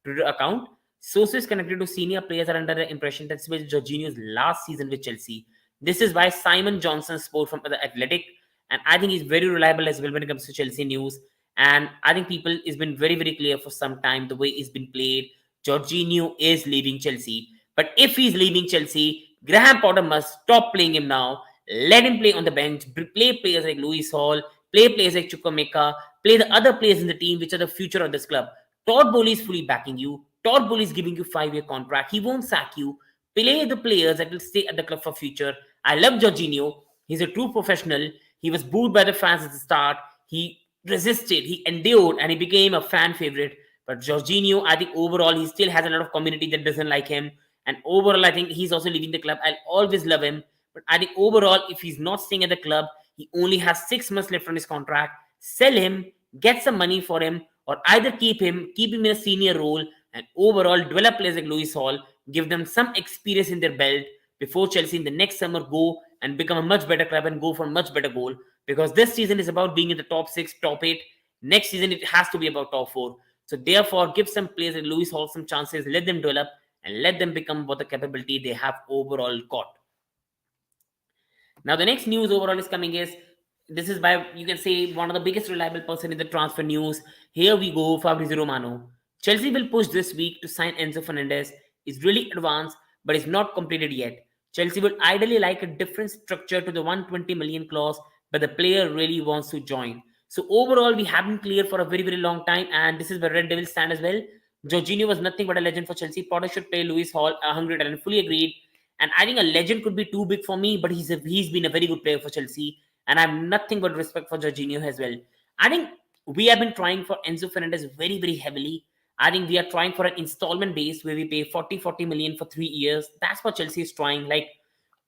Twitter account. Sources connected to senior players are under the impression that this was Jorginho's last season with Chelsea. This is by Simon Johnson Sport from the Athletic, and I think he's very reliable as well when it comes to Chelsea news. And I think people it's been very very clear for some time the way he's been played. Jorginho is leaving Chelsea, but if he's leaving Chelsea, Graham Potter must stop playing him now. Let him play on the bench. Play players like Luis Hall, play players like Chukwemeka, play the other players in the team which are the future of this club. Todd Bowley is fully backing you. Todd Bowley is giving you 5 year contract. He won't sack you. Play the players that will stay at the club for future. I love Jorginho. He's a true professional. He was booed by the fans at the start. He resisted, he endured, and he became a fan favorite. But Jorginho, I think overall, he still has a lot of community that doesn't like him. And overall, I think he's also leaving the club. I'll always love him. But I think overall, if he's not staying at the club, he only has 6 months left on his contract. Sell him, get some money for him, or either keep him in a senior role, and overall develop players like Luis Hall, give them some experience in their belt before Chelsea in the next summer go and become a much better club and go for a much better goal. Because this season is about being in the top six, top eight. Next season it has to be about top four. So therefore, give some players like Luis Hall some chances, let them develop, and let them become what the capability they have overall got. Now, the next news overall is coming is this is by you can say one of the biggest reliable person in the transfer news. Here we go, Fabrizio Romano. Chelsea will push this week to sign Enzo Fernandez. It's really advanced, but it's not completed yet. Chelsea would ideally like a different structure to the 120 million clause, but the player really wants to join. So overall, we have been clear for a very very long time, and this is where Red Devils stand as well. Jorginho was nothing but a legend for Chelsea. Potter should play Luis Hall, a hungry talent, fully agreed. And I think a legend could be too big for me, but he's been a very good player for Chelsea, and I have nothing but respect for Jorginho as well. I think we have been trying for Enzo Fernandez very very heavily. I think we are trying for an installment base where we pay 40 million for 3 years. That's what Chelsea is trying. Like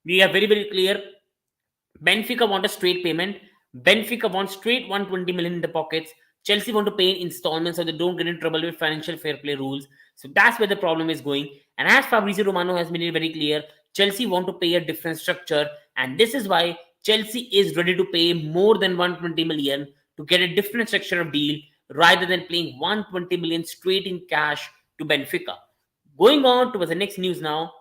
we are very very clear. Benfica want a straight payment. Benfica want straight 120 million in the pockets. Chelsea want to pay in installments so they don't get in trouble with financial fair play rules. So that's where the problem is going. And as Fabrizio Romano has made it very clear, Chelsea want to pay a different structure. And this is why Chelsea is ready to pay more than 120 million to get a different structure of deal rather than paying 120 million straight in cash to Benfica. Going on to the next news now.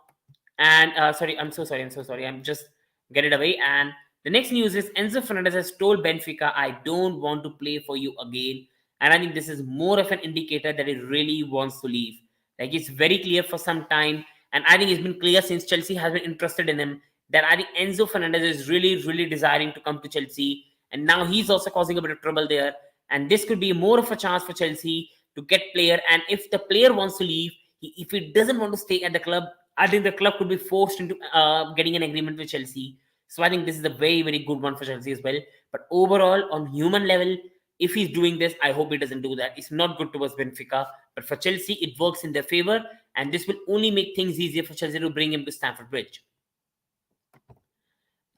And I'm so sorry. I'm just get it away. And the next news is Enzo Fernandez has told Benfica, I don't want to play for you again. And I think this is more of an indicator that he really wants to leave. Like it's very clear for some time. And I think it's been clear since Chelsea has been interested in him that I think Enzo Fernandez is really, really desiring to come to Chelsea. And now he's also causing a bit of trouble there. And this could be more of a chance for Chelsea to get player. And if the player wants to leave, if he doesn't want to stay at the club, I think the club could be forced into getting an agreement with Chelsea. So I think this is a very, very good one for Chelsea as well. But overall, on human level, if he's doing this, I hope he doesn't do that. It's not good towards Benfica. But for Chelsea, it works in their favor. And this will only make things easier for Chelsea to bring him to Stamford Bridge.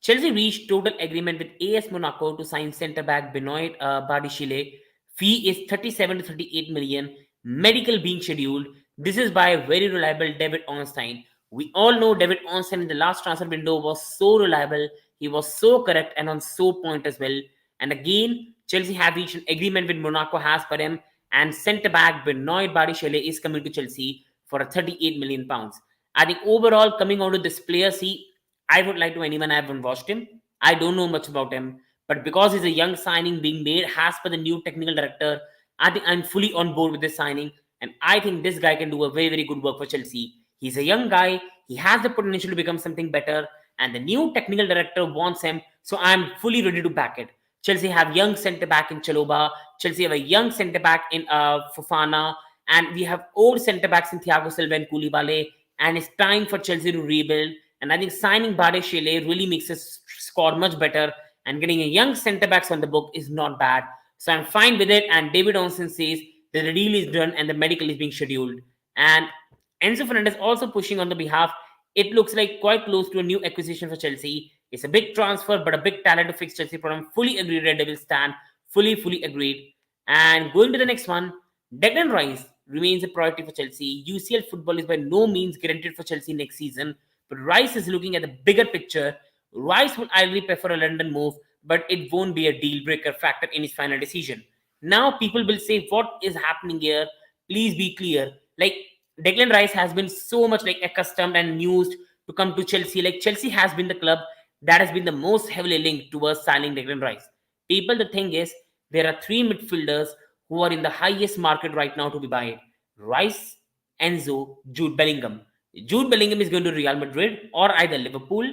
Chelsea reached total agreement with AS Monaco to sign centre-back Benoit Badiashile. Fee is 37 to 38 million. Medical being scheduled. This is by very reliable David Ornstein. We all know David Ornstein in the last transfer window was so reliable. He was so correct and on so point as well. And again, Chelsea have reached an agreement with Monaco as per him. And centre-back Benoit Badiashile is coming to Chelsea for a 38 million pounds. I think overall, coming out of this player, see, I would like to anyone. I haven't watched him. I don't know much about him, but because he's a young signing being made as per the new technical director, I think I'm fully on board with this signing, and I think this guy can do a very very good work for Chelsea. He's a young guy. He has the potential to become something better, and the new technical director wants him. So I'm fully ready to back it. Chelsea have young centre back in Chaloba. Chelsea have a young centre back in Fofana, and we have old centre backs in Thiago Silva and Koulibaly. And it's time for Chelsea to rebuild. And I think signing Bade Shele really makes his squad much better. And getting a young centre backs on the book is not bad. So I'm fine with it. And David Onsen says that the deal is done and the medical is being scheduled. And Enzo Fernandez also pushing on the behalf. It looks like quite close to a new acquisition for Chelsea. It's a big transfer, but a big talent to fix Chelsea problem. Fully agreed, Red Devil stand. Fully agreed. And going to the next one, Declan Rice remains a priority for Chelsea. UCL football is by no means guaranteed for Chelsea next season, but Rice is looking at the bigger picture. Rice would ideally prefer a London move, but it won't be a deal breaker factor in his final decision. Now, people will say, what is happening here? Please be clear. Like, Declan Rice has been so much like accustomed and used to come to Chelsea. Like, Chelsea has been the club that has been the most heavily linked towards signing Declan Rice. People, the thing is, there are three midfielders who are in the highest market right now to be bought: Rice, Enzo, Jude Bellingham. Jude Bellingham is going to Real Madrid or either Liverpool.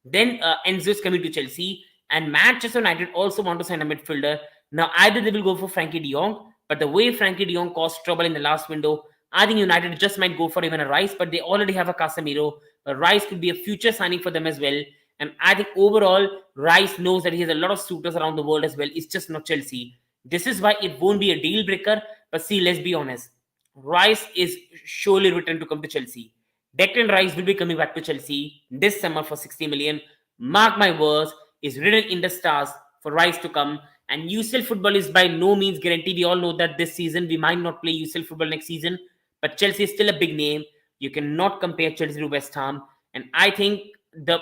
Then Enzo is coming to Chelsea, and Manchester United also want to sign a midfielder. Now either they will go for Frankie De Jong, but the way Frankie De Jong caused trouble in the last window, I think United just might go for even a Rice, but they already have a Casemiro. Rice could be a future signing for them as well. And I think overall, Rice knows that he has a lot of suitors around the world as well. It's just not Chelsea. This is why it won't be a deal breaker. But see, let's be honest. Rice is surely written to come to Chelsea. Declan Rice will be coming back to Chelsea this summer for 60 million. Mark my words, is written in the stars for Rice to come. And UCL football is by no means guaranteed. We all know that this season we might not play UCL football next season, but Chelsea is still a big name. You cannot compare Chelsea to West Ham. And I think the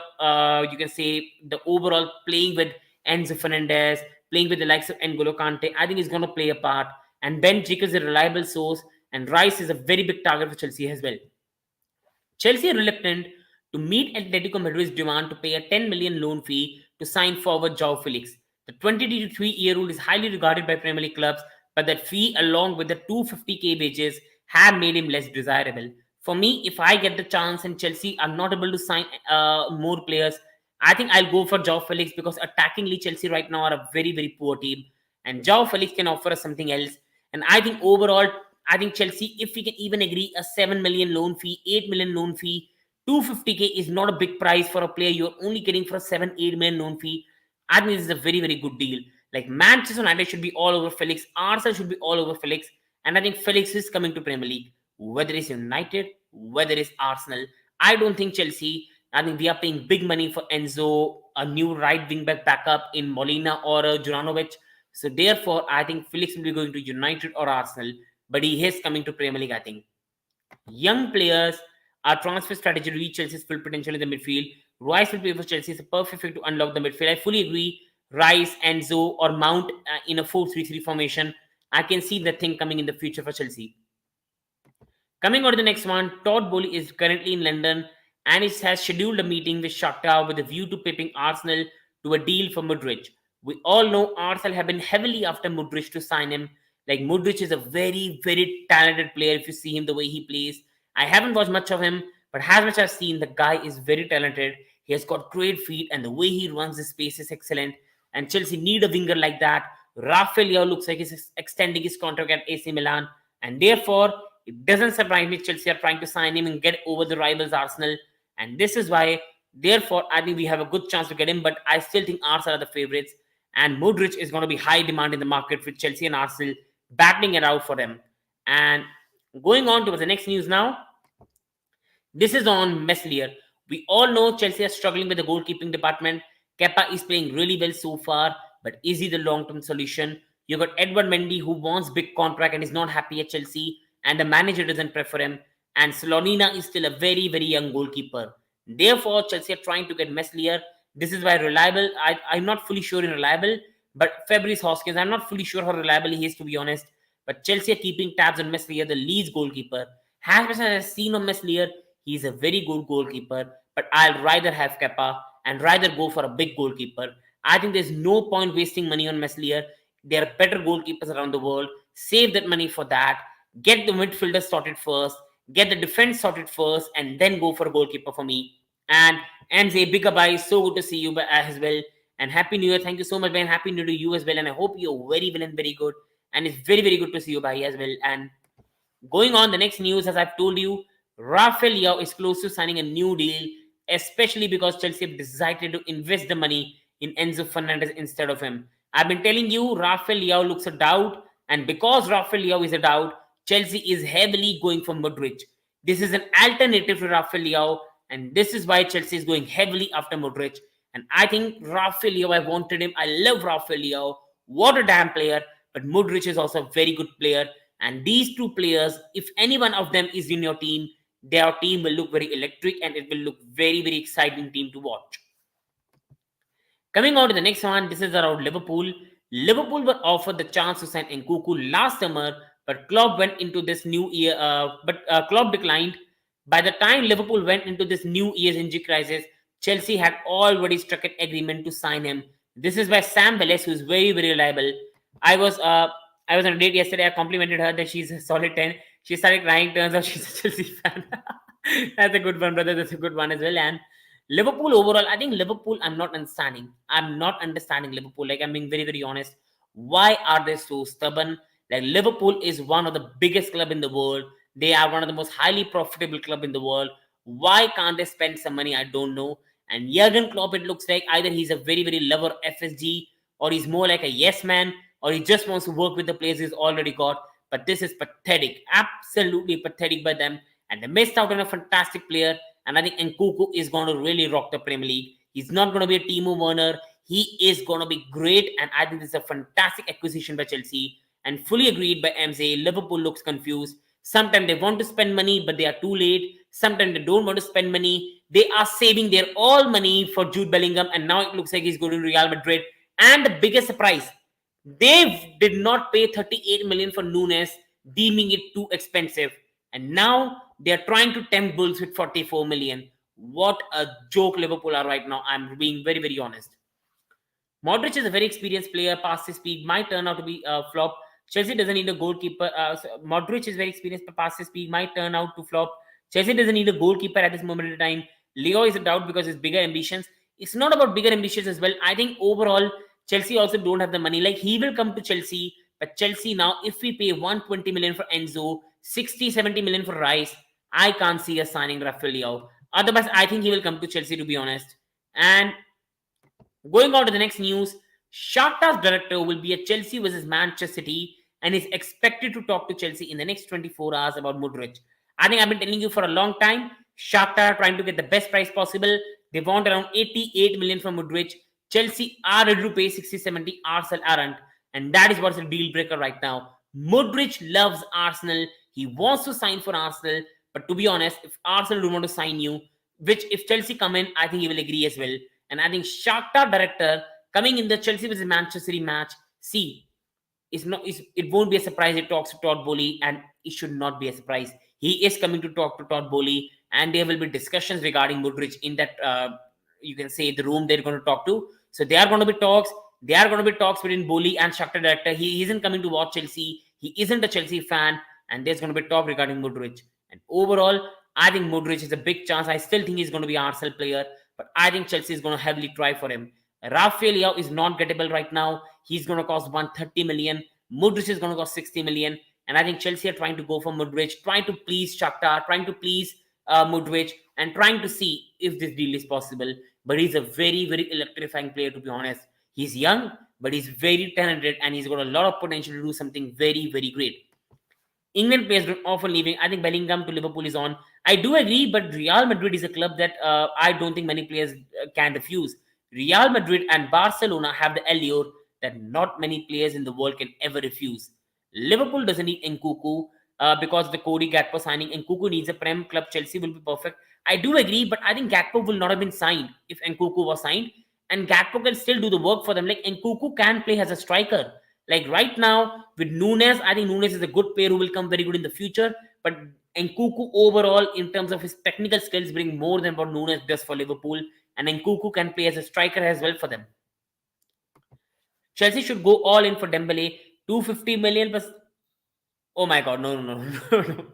you can say the overall playing with Enzo Fernandez, playing with the likes of N'Golo Kante, I think is going to play a part. And Ben Chika is a reliable source, and Rice is a very big target for Chelsea as well. Chelsea are reluctant to meet Atletico Madrid's demand to pay a 10 million loan fee to sign forward João Felix. The 23-year-old is highly regarded by Premier League clubs, but that fee, along with the 250k wages, have made him less desirable. For me, if I get the chance and Chelsea are not able to sign more players, I think I'll go for João Felix because attackingly Chelsea right now are a very very poor team, and João Felix can offer us something else. And I think overall, I think Chelsea, if we can even agree a 7 million loan fee, 8 million loan fee, 250k is not a big price for a player you're only getting for a 7, 8 million loan fee. I think this is a very, very good deal. Like Manchester United should be all over Felix, Arsenal should be all over Felix, and I think Felix is coming to Premier League. Whether it's United, whether it's Arsenal, I don't think Chelsea. I think we are paying big money for Enzo, a new right wing back backup in Molina or Juranovic. So therefore, I think Felix will be going to United or Arsenal, but he is coming to Premier League, I think. Young players, our transfer strategy to reach Chelsea's full potential in the midfield. Rice will play for Chelsea. It's a perfect fit to unlock the midfield. I fully agree. Rice, Enzo, or Mount in a 4-3-3 formation. I can see that thing coming in the future for Chelsea. Coming on to the next one, Todd Bowley is currently in London and it has scheduled a meeting with Shakhtar with a view to pipping Arsenal to a deal for Mudryk. We all know Arsenal have been heavily after Mudryk to sign him. Like Mudryk is a very, very talented player if you see him the way he plays. I haven't watched much of him, but as much as I've seen, the guy is very talented. He has got great feet and the way he runs his space is excellent. And Chelsea need a winger like that. Rafael Leao looks like he's extending his contract at AC Milan, and therefore it doesn't surprise me Chelsea are trying to sign him and get over the rivals Arsenal. And this is why, therefore, I think we have a good chance to get him. But I still think Arsenal are the favourites. And Mudryk is going to be high demand in the market with Chelsea and Arsenal battling it out for them. And going on to the next news now. This is on Meslier. We all know Chelsea are struggling with the goalkeeping department. Kepa is playing really well so far, but is he the long-term solution? You got Edward Mendy who wants big contract and is not happy at Chelsea, and the manager doesn't prefer him. And Slonina is still a very, very young goalkeeper. Therefore, Chelsea are trying to get Meslier. This is why reliable. I'm not fully sure in reliable, but Fabrice Hoskins, I'm not fully sure how reliable he is to be honest. But Chelsea are keeping tabs on Meslier, the Leeds goalkeeper. As much as I've seen on Meslier, he is a very good goalkeeper. but I'll rather have Kepa and rather go for a big goalkeeper. I think there's no point wasting money on Meslier. There are better goalkeepers around the world. Save that money for that. Get the midfielder sorted first. Get the defense sorted first, and then go for a goalkeeper for me. And say bigger bye. So good to see you as well. And happy New Year. Thank you so much, man. Happy New Year to you as well. And I hope you're very well and very good. And it's very, very good to see you, bye, as well. And going on, the next news, as I've told you, Rafael Leao is close to signing a new deal, especially because Chelsea have decided to invest the money in Enzo Fernandez instead of him. I've been telling you, Rafael Leao looks a doubt, and because Rafael Leao is a doubt, Chelsea is heavily going for Mudryk. This is an alternative to Rafael Leao, and this is why Chelsea is going heavily after Mudryk. And I think Rafael Leao, I wanted him. I love Rafael Leao. What a damn player. But Mudryk is also a very good player. And these two players, if any one of them is in your team, their team will look very electric and it will look very, very exciting team to watch. Coming on to the next one, this is around Liverpool. Liverpool were offered the chance to sign Nkunku last summer, but Klopp went into this new year. But Klopp declined. By the time Liverpool went into this new year's injury crisis, Chelsea had already struck an agreement to sign him. This is by Sam Velez, who is very, very reliable. I was uh, I was on a date yesterday. I complimented her that she's a solid 10. She started crying. Turns out she's a Chelsea fan. That's a good one, brother. That's a good one as well. And Liverpool overall, I think Liverpool, I'm not understanding. I'm not understanding Liverpool. Like, I'm being very, very honest. Why are they so stubborn? Like, Liverpool is one of the biggest club in the world. They are one of the most highly profitable club in the world. Why can't they spend some money? I don't know. And Jurgen Klopp, it looks like either he's a very, very lover of FSG, or he's more like a yes man, or he just wants to work with the players he's already got. But this is pathetic. Absolutely pathetic by them. And they missed out on a fantastic player. And I think Nkunku is going to really rock the Premier League. He's not going to be a Timo Werner. He is going to be great. And I think this is a fantastic acquisition by Chelsea. And fully agreed by MZ. Liverpool looks confused. Sometimes they want to spend money, but they are too late. Sometimes they don't want to spend money. They are saving their all money for Jude Bellingham. And now it looks like he's going to Real Madrid. And the biggest surprise, they did not pay 38 million for Nunes, deeming it too expensive. And now they're trying to tempt Bulls with 44 million. What a joke Liverpool are right now. I'm being very, very honest. Modric is a very experienced player. Past his peak might turn out to be a flop. Chelsea doesn't need a goalkeeper. Modric is very experienced, but past his peak might turn out to flop. Chelsea doesn't need a goalkeeper at this moment in time. Leo is a doubt because his bigger ambitions. It's not about bigger ambitions as well. I think overall, Chelsea also don't have the money. Like, he will come to Chelsea, but Chelsea now, if we pay 120 million for Enzo, 60, 70 million for Rice, I can't see us signing Rafael Leao. Otherwise, I think he will come to Chelsea, to be honest. And going on to the next news, Shakhtar's director will be at Chelsea versus Manchester City and is expected to talk to Chelsea in the next 24 hours about Mudryk. I think I've been telling you for a long time, Shakhtar are trying to get the best price possible. They want around 88 million from Mudryk. Chelsea are ready to pay 60, 70. Arsenal aren't. And that is what's a deal breaker right now. Mudryk loves Arsenal. He wants to sign for Arsenal. But to be honest, if Arsenal don't want to sign you, which if Chelsea come in, I think he will agree as well. And I think Shakhtar director coming in the Chelsea versus Manchester City match, see, it won't be a surprise he talks to Todd Bowley, and it should not be a surprise. He is coming to talk to Todd Bowley, and there will be discussions regarding Mudryk in that you can say the room they're going to talk to. So there are going to be talks. There are going to be talks between Bowley and Shakhtar director. He isn't coming to watch Chelsea. He isn't a Chelsea fan, and there's going to be talk regarding Mudryk. And overall, I think Mudryk is a big chance. I still think he's going to be an Arsenal player, but I think Chelsea is going to heavily try for him. Rafael Leao is not gettable right now. He's going to cost 130 million. Mudryk is going to cost 60 million. And I think Chelsea are trying to go for Mudryk, trying to please Shakhtar, trying to please Mudryk, and trying to see if this deal is possible. But he's a very, very electrifying player, to be honest. He's young, but he's very talented, and he's got a lot of potential to do something very, very great. England players don't often leaving. I think Bellingham to Liverpool is on. I do agree, but Real Madrid is a club that I don't think many players can refuse. Real Madrid and Barcelona have the allure that not many players in the world can ever refuse. Liverpool doesn't need Nkunku because of the Cody Gakpo signing. Nkunku needs a Prem club. Chelsea will be perfect. I do agree, but I think Gakpo will not have been signed if Nkunku was signed. And Gakpo can still do the work for them. Like, Nkunku can play as a striker. Like right now with Nunes, I think Nunes is a good player who will come very good in the future. But Nkunku overall, in terms of his technical skills, bring more than what Nunes does for Liverpool, and Nkunku can play as a striker as well for them. Chelsea should go all in for Dembele, 250 million plus. Oh my god, no, no, no, no, no.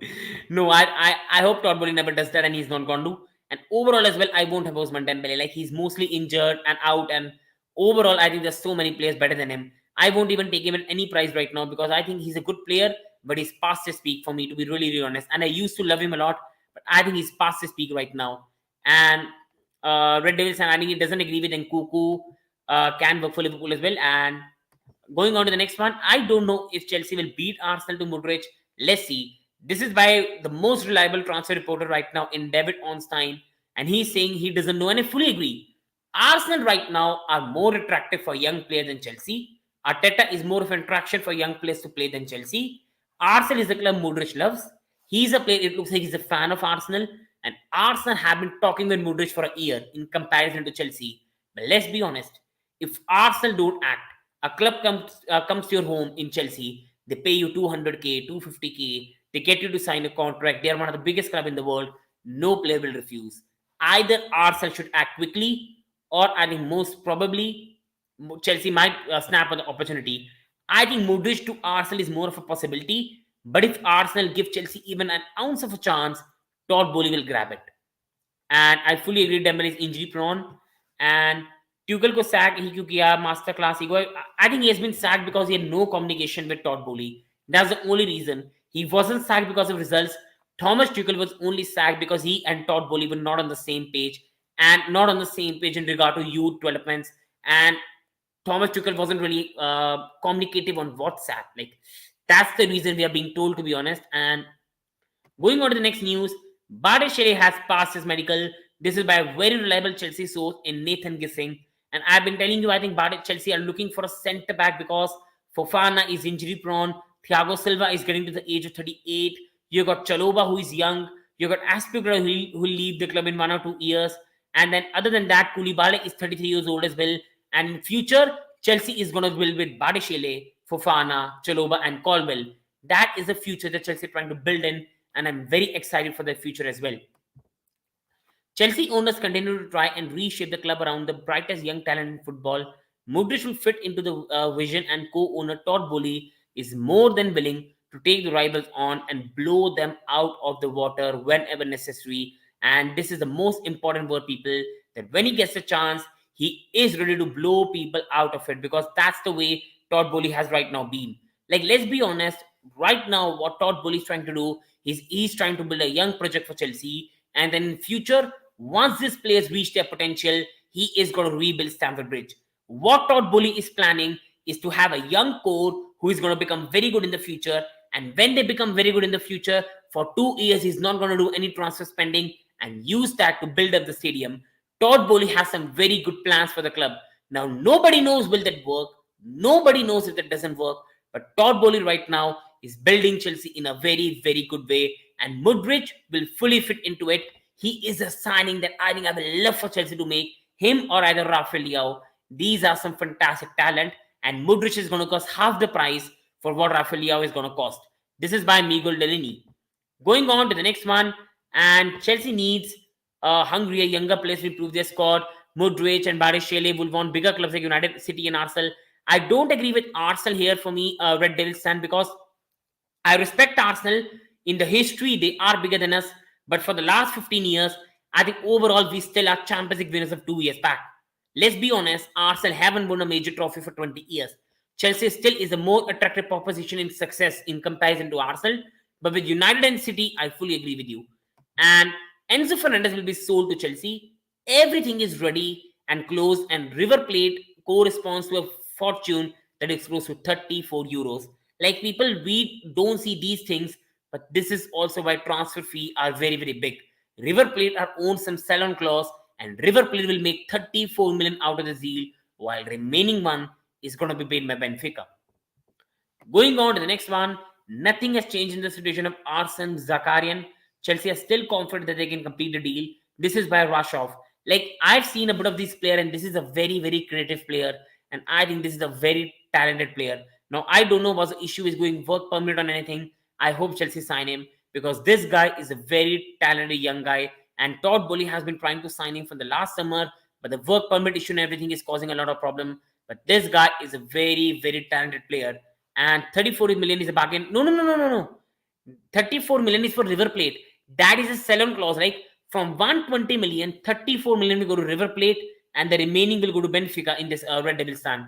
No, I hope Todd Bowley never does that and he's not going to. And overall as well, I won't have Osman Dembele. Like, he's mostly injured and out, and overall, I think there's so many players better than him. I won't even take him at any price right now because I think he's a good player, but he's past his peak for me, to be really, really honest. And I used to love him a lot, but I think he's past his peak right now. And Red Devils, and I think he doesn't agree with Nkunku, can work for Liverpool as well. And going on to the next one, I don't know if Chelsea will beat Arsenal to Mudryk. Let's see. This is by the most reliable transfer reporter right now in David Ornstein, and he's saying he doesn't know, and I fully agree. Arsenal right now are more attractive for young players than Chelsea. Arteta is more of an attraction for young players to play than Chelsea. Arsenal is the club Mudryk loves. He's a player, it looks like he's a fan of Arsenal, and Arsenal have been talking with Mudryk for a year in comparison to Chelsea. But let's be honest, if Arsenal don't act, a club comes to your home in Chelsea, they pay you 200k, 250k, they get you to sign a contract. They are one of the biggest club in the world. No player will refuse. Either Arsenal should act quickly, or I think most probably Chelsea might snap on the opportunity. I think Mudryk to Arsenal is more of a possibility, but if Arsenal give Chelsea even an ounce of a chance, Todd Bowley will grab it. And I fully agree Dembele is injury prone, and Tuchel को sack ही क्यों किया master class he I think he has been sacked because he had no communication with Todd Bowley. That's the only reason. He wasn't sacked because of results. Thomas Tuchel was only sacked because he and Todd Bowley were not on the same page, and not on the same page in regard to youth developments. And Thomas Tuchel wasn't really communicative on WhatsApp. Like, that's the reason we are being told, to be honest. And going on to the next news, Bardeshele has passed his medical. This is by a very reliable Chelsea source in Nathan Gissing. And I've been telling you, I think Chelsea are looking for a centre back because Fofana is injury prone. Thiago Silva is getting to the age of 38. You got Chaloba, who is young. You got Aspigura, who will leave the club in 1 or 2 years. And then, other than that, Koulibaly is 33 years old as well. And in future, Chelsea is going to build with Bardeshele, Fofana, Chaloba, and Colwell. That is the future that Chelsea are trying to build in, and I'm very excited for their future as well. Chelsea owners continue to try and reshape the club around the brightest young talent in football. Mudryk will fit into the vision, and co-owner Todd Bowley is more than willing to take the rivals on and blow them out of the water whenever necessary. And this is the most important word, people, that when he gets a chance, he is ready to blow people out of it, because that's the way Todd Bowley has right now been. Like, let's be honest, right now, what Todd Bowley is trying to do is he's trying to build a young project for Chelsea, and then in future, once these players reach their potential, he is going to rebuild Stamford Bridge. What Todd Bowley is planning is to have a young core who is going to become very good in the future. And when they become very good in the future, for 2 years, he's not going to do any transfer spending and use that to build up the stadium. Todd Bowley has some very good plans for the club. Now, nobody knows will that work. Nobody knows if that doesn't work. But Todd Bowley right now is building Chelsea in a very, very good way. And Mudryk will fully fit into it. He is a signing that I think I would love for Chelsea to make. Him or either Rafael Leao. These are some fantastic talent. And Mudryk is going to cost half the price for what Rafael Leao is going to cost. This is by Miguel Delaney. Going on to the next one. And Chelsea needs hungrier, younger players to improve their squad. Mudryk and Bardeshele will want bigger clubs like United City and Arsenal. I don't agree with Arsenal here for me, Red Devils fan, because I respect Arsenal. In the history, they are bigger than us. But for the last 15 years, I think overall we still are Champions League winners of 2 years back. Let's be honest, Arsenal haven't won a major trophy for 20 years. Chelsea still is a more attractive proposition in success in comparison to Arsenal. But with United and City, I fully agree with you. And Enzo Fernandez will be sold to Chelsea. Everything is ready and closed, and River Plate corresponds to a fortune that is close to 34 euros. Like, people, we don't see these things, but this is also why transfer fee are very, very big. River Plate are owned some sell-on clause, and River Plate will make 34 million out of the deal, while remaining one is going to be paid by Benfica. Going on to the next one, nothing has changed in the situation of Arsene Zakarian. Chelsea are still confident that they can complete the deal. This is by Rushoff. Like, I've seen a bit of this player, and this is a very, very creative player, and I think this is a very talented player. Now, I don't know what the issue is going work permit on anything. I hope Chelsea sign him, because this guy is a very talented young guy, and Todd Bowley has been trying to sign him from the last summer, but the work permit issue and everything is causing a lot of problem. But this guy is a very, very talented player, and 34 million is a bargain. No, no, no, no, no, no. 34 million is for River Plate. That is a sell-on clause. Like from 120 million, 34 million will go to River Plate, and the remaining will go to Benfica in this Red Devil stand.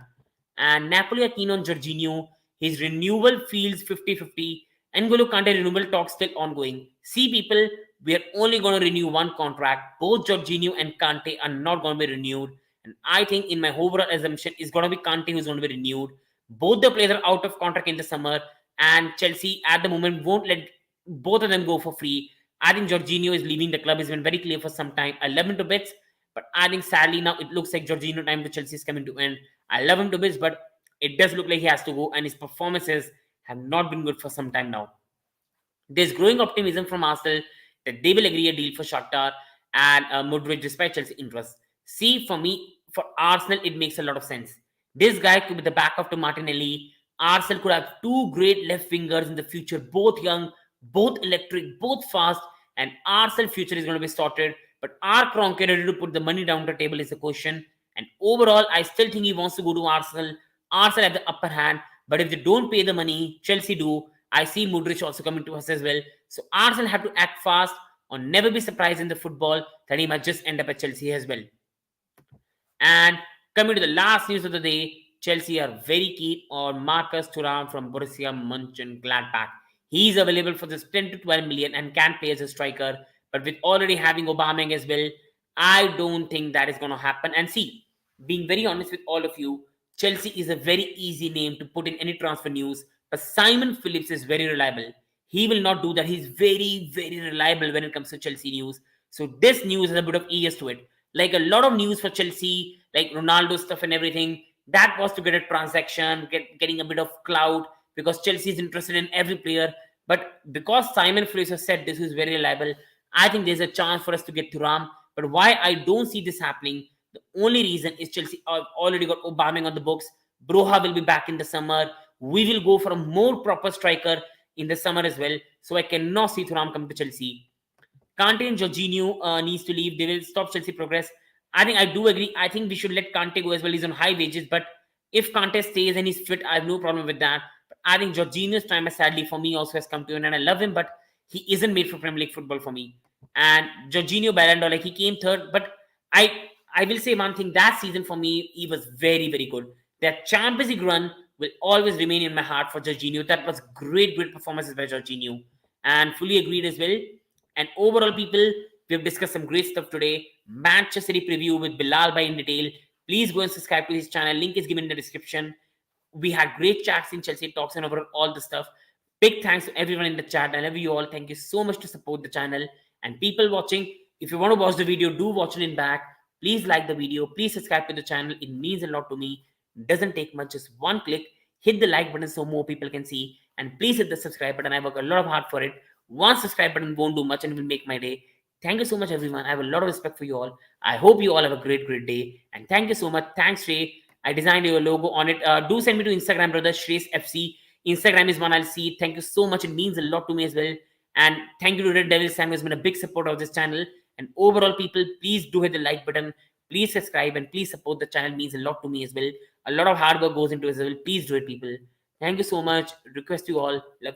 And Napoli are keen on Jorginho. His renewal feels 50-50. N'Golo Kante renewal talks still ongoing. See, people, we are only going to renew one contract. Both Jorginho and Kante are not going to be renewed. And I think in my overall assumption is going to be Kante who's going to be renewed. Both the players are out of contract in the summer, and Chelsea at the moment won't let both of them go for free. I think Jorginho is leaving the club. It's been very clear for some time. I love him to bits, but I think sadly now it looks like Jorginho time to Chelsea is coming to end. I love him to bits, but it does look like he has to go, and his performances have not been good for some time now. There's growing optimism from Arsenal that they will agree a deal for Shakhtar and Mudryk despite Chelsea interest. See, for me, for Arsenal, it makes a lot of sense. This guy could be the backup to Martinelli. Arsenal could have two great left wingers in the future, both young, both electric, both fast, and Arsenal future is going to be sorted. But are Kroenke ready to put the money down the table is the question. And overall, I still think he wants to go to Arsenal. Arsenal have the upper hand, but if they don't pay the money, Chelsea do. I see Mudryk also coming to us as well. So Arsenal have to act fast or never be surprised in the football that he might just end up at Chelsea as well. And coming to the last news of the day, Chelsea are very keen on Marcus Thuram from Borussia Mönchengladbach. He is available for this 10 to 12 million and can play as a striker. But with already having Aubameyang as well, I don't think that is going to happen. And see, being very honest with all of you, Chelsea is a very easy name to put in any transfer news. But Simon Phillips is very reliable. He will not do that. He's very, very reliable when it comes to Chelsea news. So this news has a bit of ears to it. Like a lot of news for Chelsea, like Ronaldo stuff and everything, that was to get a transaction, getting a bit of clout because Chelsea is interested in every player. But because Simon Phillips has said this is very reliable, I think there's a chance for us to get Thuram. But why I don't see this happening, the only reason is Chelsea have already got Aubameyang on the books. Broha will be back in the summer. We will go for a more proper striker in the summer as well. So I cannot see Thuram come to Chelsea. Kante and Jorginho needs to leave. They will stop Chelsea progress. I think I do agree. I think we should let Kante go as well. He's on high wages. But if Kante stays and he's fit, I have no problem with that. But I think Jorginho's time, sadly for me, also has come to an end. And I love him, but he isn't made for Premier League football for me. And Jorginho Ballon d'Or, like he came third. But I will say one thing. That season for me, he was very, very good. That Champions League run will always remain in my heart for Jorginho. That was great, great performances by Jorginho. And fully agreed as well. And overall, people, we have discussed some great stuff today. Manchester City preview with Bilal Bhai in detail. Please go and subscribe to his channel. Link is given in the description. We had great chats in Chelsea Talks and over all the stuff. Big thanks to everyone in the chat. I love you all. Thank you so much to support the channel. And people watching, if you want to watch the video, do watch it in back. Please like the video. Please subscribe to the channel. It means a lot to me. It doesn't take much. Just one click. Hit the like button so more people can see. And please hit the subscribe button. I work a lot of hard for it. One subscribe button won't do much and will make my day. Thank you so much, everyone. I have a lot of respect for you all. I hope you all have a great, great day. And thank you so much. Thanks, Ray. I designed your logo on it. Do send me to Instagram, brother. Shrey's FC. Instagram is one I'll see. Thank you so much. It means a lot to me as well. And thank you to Red Devil Sam, who's been a big supporter of this channel. And overall, people, please do hit the like button. Please subscribe and please support the channel. It means a lot to me as well. A lot of hard work goes into it as well. Please do it, people. Thank you so much. Request you all. Love you.